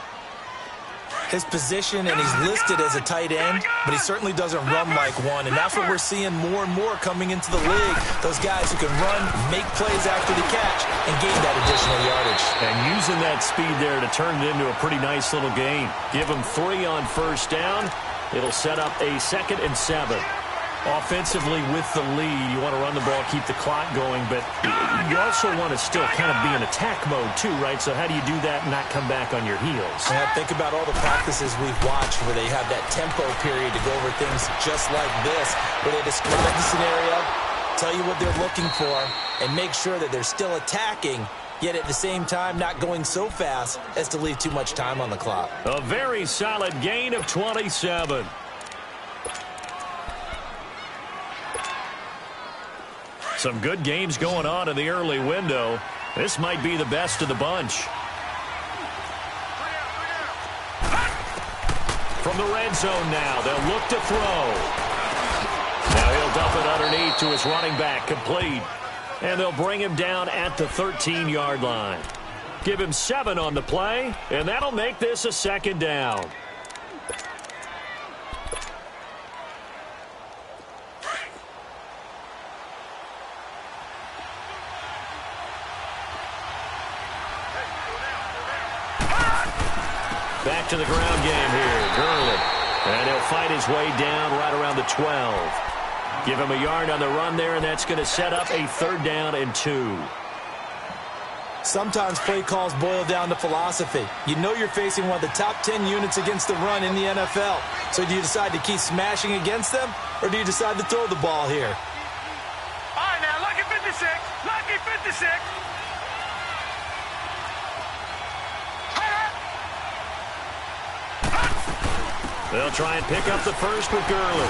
His position, and he's listed as a tight end, but he certainly doesn't run like one, and that's what we're seeing more and more coming into the league. Those guys who can run, make plays after the catch, and gain that additional yardage. And using that speed there to turn it into a pretty nice little gain. Give him 3 on first down. It'll set up a 2nd and 7. Offensively with the lead, you want to run the ball, keep the clock going, but you also want to still kind of be in attack mode too, right? So how do you do that and not come back on your heels? Yeah, think about all the practices we've watched where they have that tempo period to go over things just like this, where they describe the scenario, tell you what they're looking for, and make sure that they're still attacking, yet at the same time not going so fast as to leave too much time on the clock. A very solid gain of 27. Some good games going on in the early window. This might be the best of the bunch. From the red zone now, they'll look to throw. Now he'll dump it underneath to his running back, complete. And they'll bring him down at the 13-yard line. Give him 7 on the play, and that'll make this a 2nd down. Back to the ground game here, Gurley. And he'll fight his way down right around the 12. Give him a yard on the run there, and that's going to set up a 3rd down and 2. Sometimes play calls boil down to philosophy. You know you're facing one of the top 10 units against the run in the NFL. So do you decide to keep smashing against them, or do you decide to throw the ball here? All right, now, lucky 56. Lucky 56. They'll try and pick up the first with Gurley.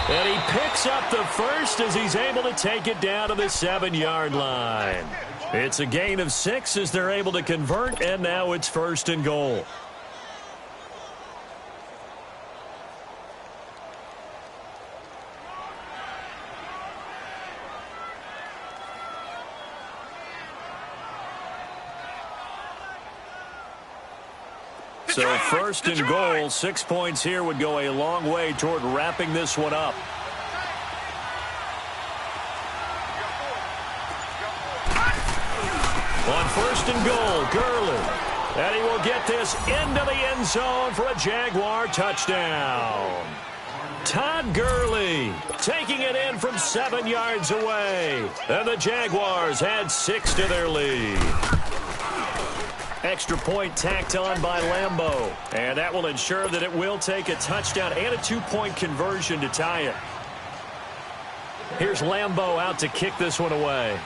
And he picks up the first as he's able to take it down to the 7-yard line. It's a gain of 6 as they're able to convert, and now it's 1st and goal. So 1st and goal, 6 points here would go a long way toward wrapping this one up. On 1st and goal, Gurley. And he will get this into the end zone for a Jaguar touchdown. Todd Gurley taking it in from 7 yards away. And the Jaguars add 6 to their lead. Extra point tacked on by Lambeau. And that will ensure that it will take a touchdown and a 2-point conversion to tie it. Here's Lambeau out to kick this one away.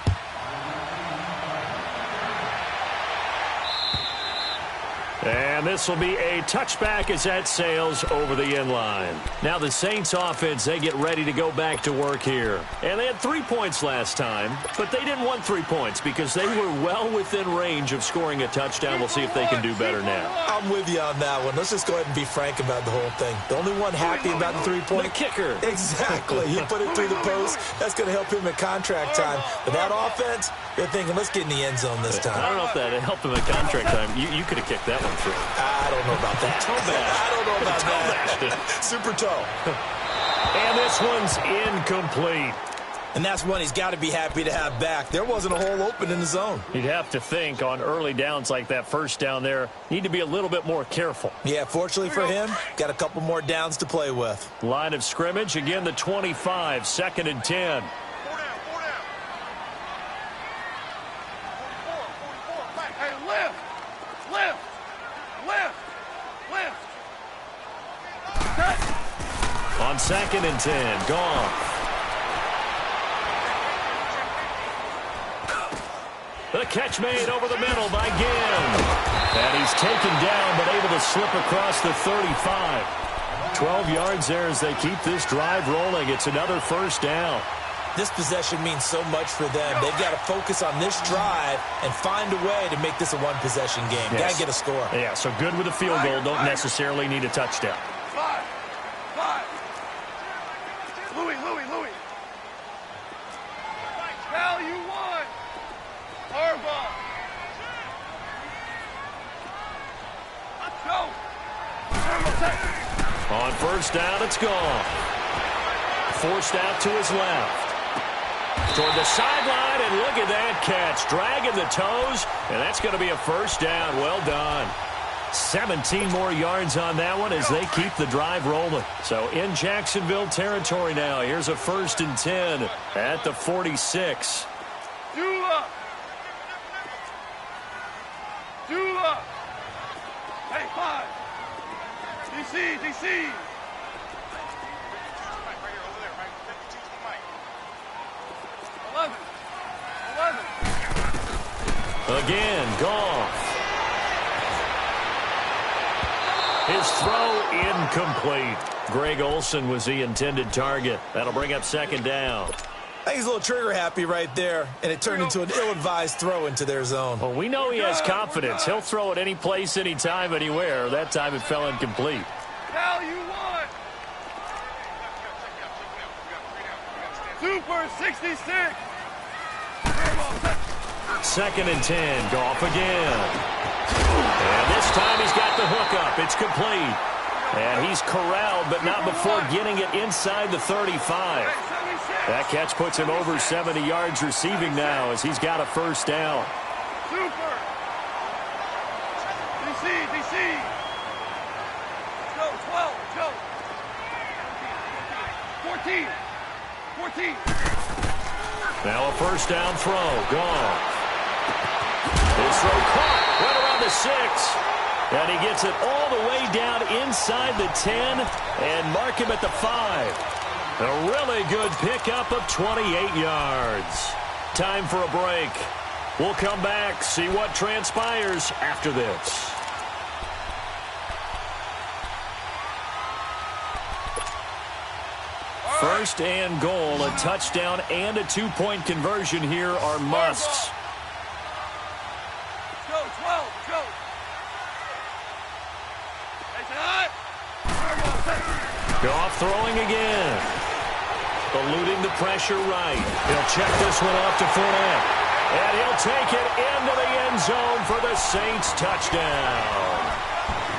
And this will be a touchback as that sails over the end line. Now the Saints offense, they get ready to go back to work here. And they had 3 points last time, but they didn't want 3 points because they were well within range of scoring a touchdown. We'll see if they can do better now. I'm with you on that one. Let's just go ahead and be frank about the whole thing. The only one happy about the 3-point. The kicker. Exactly. He put it through the post. That's going to help him at contract time. But that offense, they're thinking, let's get in the end zone this time. I don't know if that helped him at contract time. You could have kicked that one through. I don't know about that. Toe bash. I don't know about Toe that. Super toe. And this one's incomplete. And that's one he's got to be happy to have back. There wasn't a hole open in the zone. You'd have to think on early downs like that first down there, need to be a little bit more careful. Yeah, fortunately for him, got a couple more downs to play with. Line of scrimmage, again the 25, 2nd and 10. 4 down, 4 down. 44. Hey, lift. On 2nd and 10, gone. The catch made over the middle by Ginn. And he's taken down but able to slip across the 35. 12 yards there as they keep this drive rolling. It's another first down. This possession means so much for them. They've got to focus on this drive and find a way to make this a one-possession game. Yes. Got to get a score. Yeah, so good with a field goal. Don't necessarily need a touchdown. 5. Louis. Value 1. Harbaugh. Let's go. On first down, it's gone. Forced out to his left. Toward the sideline, and look at that catch. Dragging the toes, and that's going to be a first down. Well done. 17 more yards on that one as they keep the drive rolling. So in Jacksonville territory now. Here's a 1st and 10 at the 46. Dula. Hey, 5. DC. 11. Again, Goff. His throw incomplete. Greg Olsen was the intended target. That'll bring up 2nd down. I think he's a little trigger happy right there, and it turned into an ill-advised throw into their zone. Well, we know he has confidence. He'll throw it any place, anytime, anywhere. That time it fell incomplete. Value 1. Super 66. 2nd and 10. Goff again. And this time he's got the hookup. It's complete. And he's corralled, but not before getting it inside the 35. That catch puts him over 70 yards receiving now as he's got a first down. Super. DC. Go, 12. Go. 14. Now a first down throw. Gone. His throw caught. Right around the 6. And he gets it all the way down inside the 10 and mark him at the 5. A really good pickup of 28 yards. Time for a break. We'll come back, see what transpires after this. First and goal, a touchdown and a 2-point conversion here are musts. Go, 12. Go. Goff throwing again. Eluding the pressure right. He'll check this one off to Fournette. And he'll take it into the end zone for the Saints touchdown.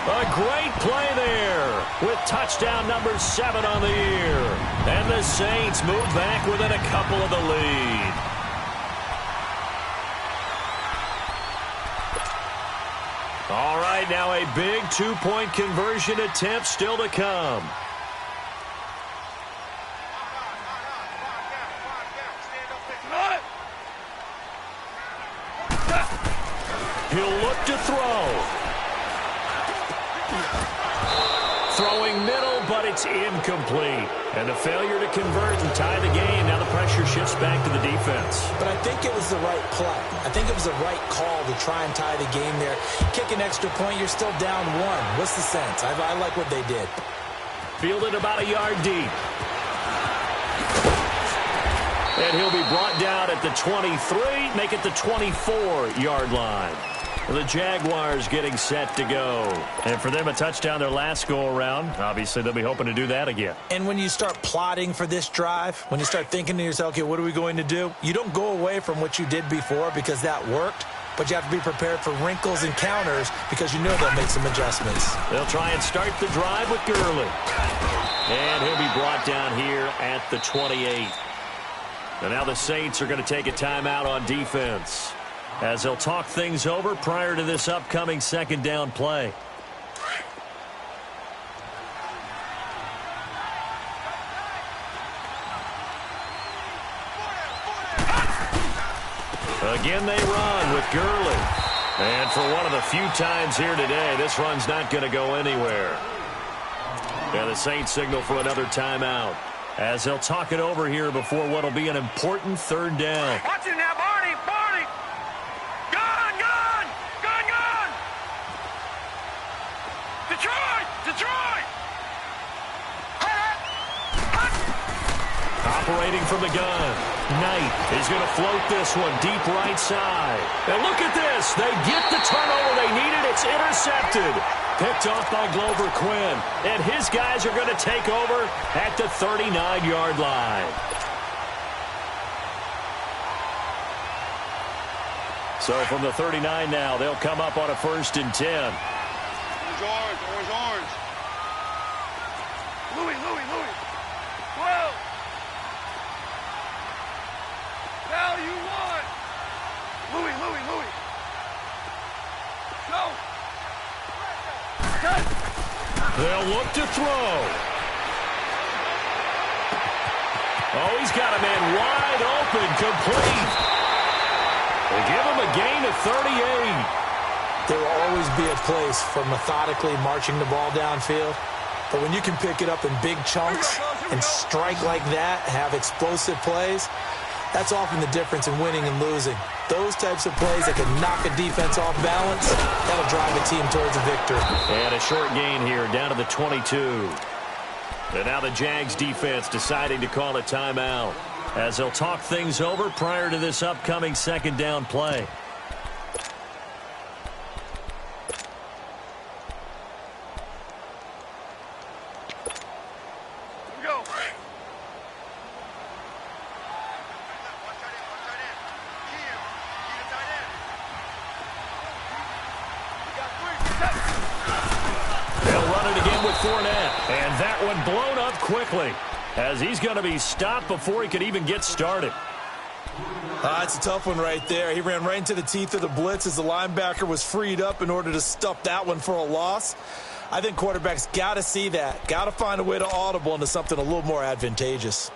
A great play there with touchdown number 7 on the year. And the Saints move back within a couple of the lead. All right, now a big 2-point conversion attempt still to come. He'll look to throw. Throwing middle, but it's incomplete. And the failure to convert and tie the game. Now the pressure shifts back to the defense. But I think it was the right play. I think it was the right call to try and tie the game there. Kick an extra point, you're still down one. What's the sense? I like what they did. Fielded about a yard deep. And he'll be brought down at the 23, make it the 24-yard line. The Jaguars getting set to go. And for them, a touchdown their last go-around. Obviously, they'll be hoping to do that again. And when you start plotting for this drive, when you start thinking to yourself, okay, what are we going to do? You don't go away from what you did before because that worked. But you have to be prepared for wrinkles and counters because you know they'll make some adjustments. They'll try and start the drive with Gurley. And he'll be brought down here at the 28. And now the Saints are going to take a timeout on defense as they'll talk things over prior to this upcoming second down play. Again, they run with Gurley. And for one of the few times here today, this run's not going to go anywhere. And the Saints signal for another timeout as they'll talk it over here before what will be an important third down. Watch it now, Barney! Barney! Gone! Gone! Gone! Gone! Detroit! Detroit! Operating from the gun. Knight is going to float this one deep right side. And look at this. They get the turnover they needed. It's intercepted. Picked off by Glover Quinn. And his guys are going to take over at the 39-yard line. So from the 39 now, they'll come up on a 1st and 10. Orange, orange, orange. Louis, Louis, Louis. 12. Now you want. Louis, Louis, Louis. Go. Cut. They'll look to throw. Oh, he's got a man wide open, complete. They give him a gain of 38. There will always be a place for methodically marching the ball downfield. But when you can pick it up in big chunks and strike like that, have explosive plays, that's often the difference in winning and losing. Those types of plays that can knock a defense off balance, that'll drive a team towards a victory. And a short gain here down to the 22. And now the Jags defense deciding to call a timeout as they'll talk things over prior to this upcoming second down play. And that one blown up quickly as he's going to be stopped before he could even get started. It's a tough one right there. He ran right into the teeth of the blitz as the linebacker was freed up in order to stuff that one for a loss. I think quarterbacks got to see that. Got to find a way to audible into something a little more advantageous.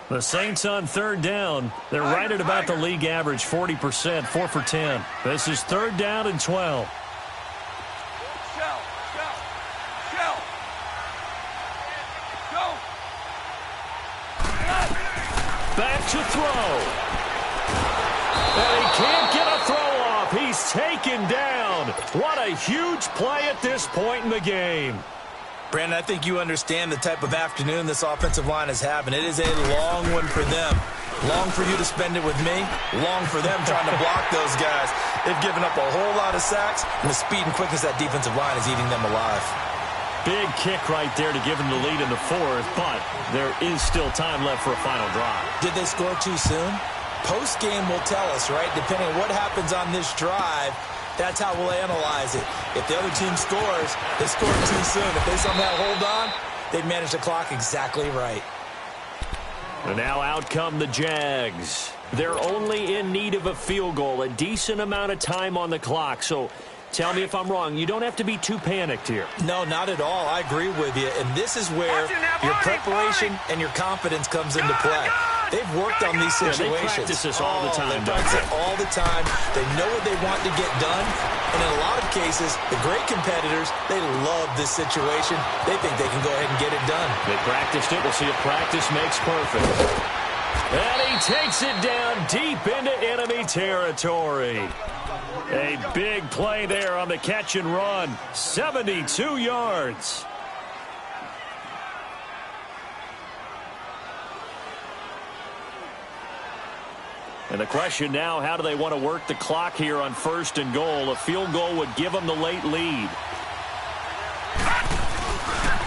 The Saints on third down. They're right at about the league average, 40%, 4 for 10. This is third down and 12. Shell. Go. Back to throw. And he can't get a throw off. He's taken down. What a huge play at this point in the game. Brandon, I think you understand the type of afternoon this offensive line is having. It is a long one for them. Long for you to spend it with me. Long for them trying to block those guys. They've given up a whole lot of sacks, and the speed and quickness of that defensive line is eating them alive. Big kick right there to give them the lead in the fourth, but there is still time left for a final drive. Did they score too soon? Post-game will tell us, right? Depending on what happens on this drive, that's how we'll analyze it. If the other team scores, they scored too soon. If they somehow hold on, they've managed the clock exactly right. And now out come the Jags. They're only in need of a field goal, a decent amount of time on the clock. So tell me if I'm wrong. You don't have to be too panicked here. No, not at all. I agree with you. And this is where your preparation and your confidence comes into play. They've worked on these situations. They practice this all the time. They practice it all the time. They know what they want to get done. And in a lot of cases, the great competitors, they love this situation. They think they can go ahead and get it done. They practiced it. We'll see if practice makes perfect. And he takes it down deep into enemy territory. A big play there on the catch and run. 72 yards. And the question now, how do they want to work the clock here on 1st and goal? A field goal would give them the late lead.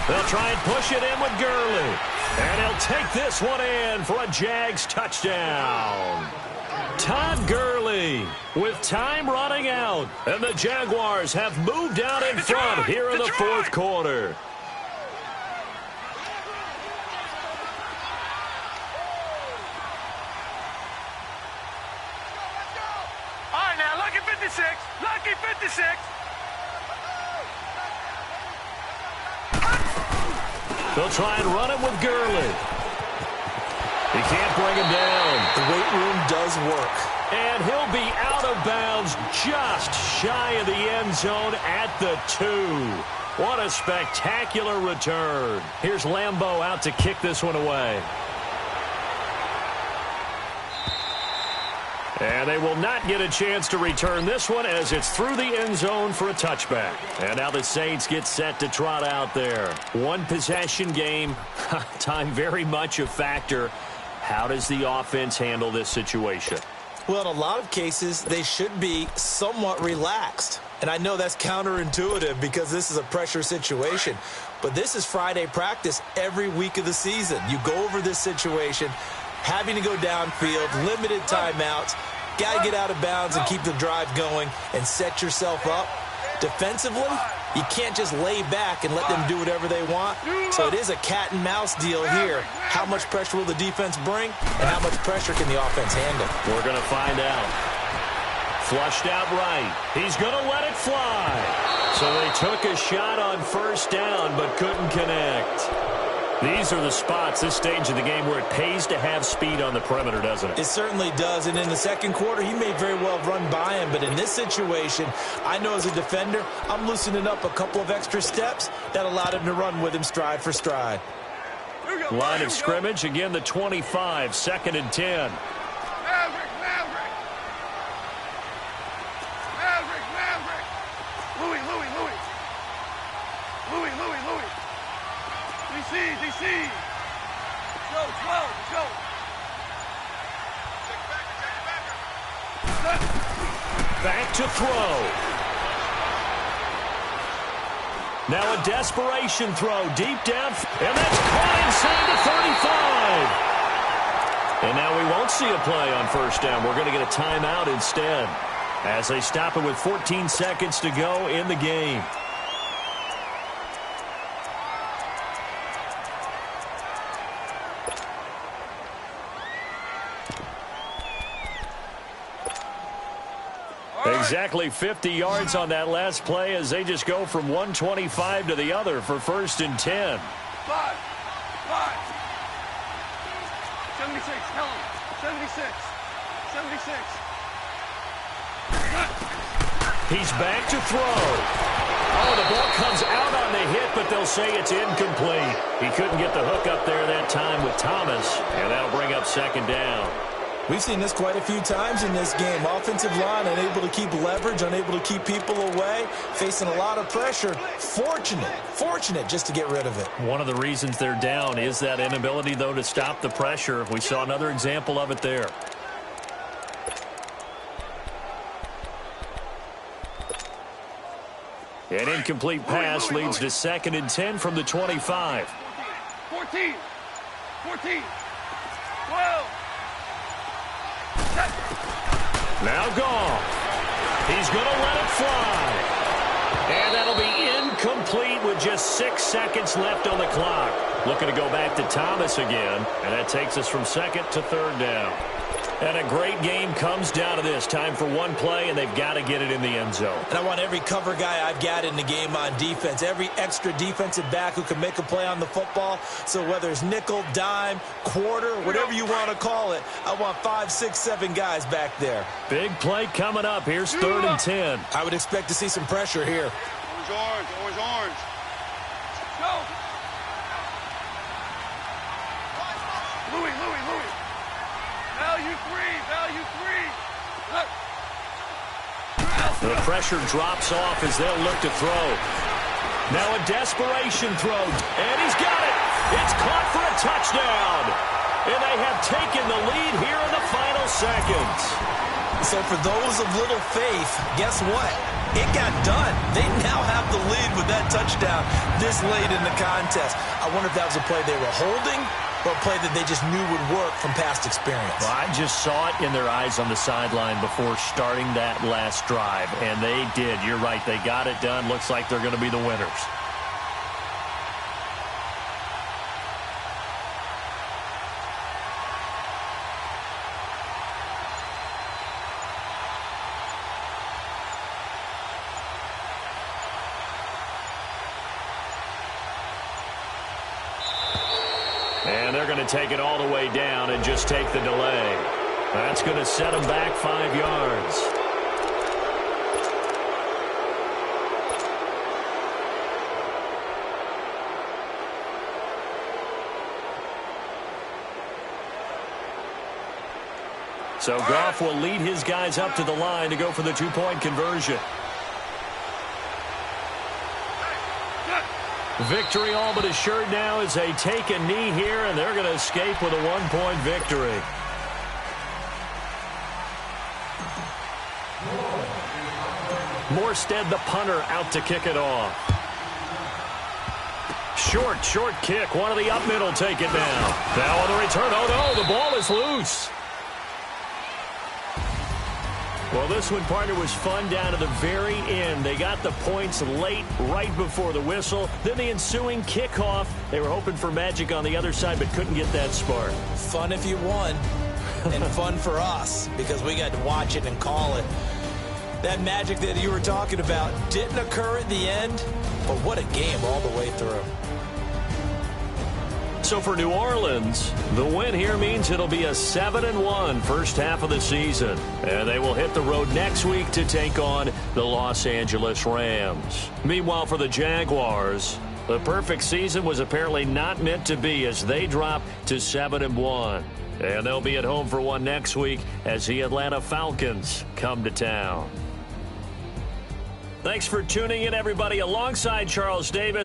They'll try and push it in with Gurley. And he'll take this one in for a Jags touchdown. Todd Gurley with time running out. And the Jaguars have moved out in front here in the 4th quarter. All right, now, lucky 56. Lucky 56. They'll try and run him with Gurley. He can't bring him down. The weight room does work. And he'll be out of bounds just shy of the end zone at the 2. What a spectacular return. Here's Lambeau out to kick this one away. And they will not get a chance to return this one as it's through the end zone for a touchback. And now the Saints get set to trot out there. One possession game. Time very much a factor. How does the offense handle this situation? Well, in a lot of cases, they should be somewhat relaxed. And I know that's counterintuitive because this is a pressure situation. But this is Friday practice every week of the season. You go over this situation, having to go downfield, limited timeouts, got to get out of bounds and keep the drive going and set yourself up. Defensively, you can't just lay back and let them do whatever they want. So it is a cat and mouse deal here. How much pressure will the defense bring and how much pressure can the offense handle? We're going to find out. Flushed out right. He's going to let it fly. So they took a shot on 1st down but couldn't connect. These are the spots, this stage of the game, where it pays to have speed on the perimeter, doesn't it? It certainly does. And in the 2nd quarter, he may very well run by him. But in this situation, I know as a defender, I'm loosening up a couple of extra steps that allowed him to run with him stride for stride. Line of scrimmage, again, the 25, 2nd and 10. Maverick. Louis. DC. Go. Back to throw. Now a desperation throw deep down. And that's caught inside the 35. And now we won't see a play on 1st down. We're going to get a timeout instead as they stop it with 14 seconds to go in the game. Exactly 50 yards on that last play as they just go from 125 to the other for 1st and 10. 5. 76. Tell him. 76. He's back to throw. Oh, the ball comes out on the hit, but they'll say it's incomplete. He couldn't get the hook up there that time with Thomas, and that'll bring up 2nd down. We've seen this quite a few times in this game. Offensive line unable to keep leverage, unable to keep people away, facing a lot of pressure. Fortunate just to get rid of it. One of the reasons they're down is that inability, though, to stop the pressure. We saw another example of it there. An incomplete pass leads to 2nd and 10 from the 25. 14. 12. Now Goff. He's going to let it fly. And that'll be incomplete with just 6 seconds left on the clock. Looking to go back to Thomas again. And that takes us from 2nd to 3rd down. And a great game comes down to this. Time for one play, and they've got to get it in the end zone. And I want every cover guy I've got in the game on defense, every extra defensive back who can make a play on the football. So whether it's nickel, dime, quarter, whatever you want to call it, I want 5, 6, 7 guys back there. Big play coming up. Here's 3rd and 10. I would expect to see some pressure here. Orange, orange, orange. Go. Louis. Value 3. The pressure drops off as they'll look to throw. Now a desperation throw, and he's got it. It's caught for a touchdown. And they have taken the lead here in the final seconds. So for those of little faith, guess what? It got done. They now have the lead with that touchdown this late in the contest. I wonder if that was a play they were holding or a play that they just knew would work from past experience. Well, I just saw it in their eyes on the sideline before starting that last drive, and they did. You're right. They got it done. Looks like they're going to be the winners. And they're going to take it all the way down and just take the delay. That's going to set them back 5 yards. So Goff will lead his guys up to the line to go for the 2-point conversion. Victory all but assured now as they take a knee here, and they're going to escape with a 1-point victory. Morstead, the punter, out to kick it off. Short kick. One of the up middle take it now. Now on the return. Oh, no, the ball is loose. Well, this one, partner, was fun down to the very end. They got the points late, right before the whistle. Then the ensuing kickoff. They were hoping for magic on the other side, but couldn't get that spark. Fun if you won, and fun for us, because we got to watch it and call it. That magic that you were talking about didn't occur at the end, but what a game all the way through. So for New Orleans, the win here means it'll be a 7-1 first half of the season. And they will hit the road next week to take on the Los Angeles Rams. Meanwhile, for the Jaguars, the perfect season was apparently not meant to be as they drop to 7-1. And they'll be at home for one next week as the Atlanta Falcons come to town. Thanks for tuning in, everybody. Alongside Charles Davis.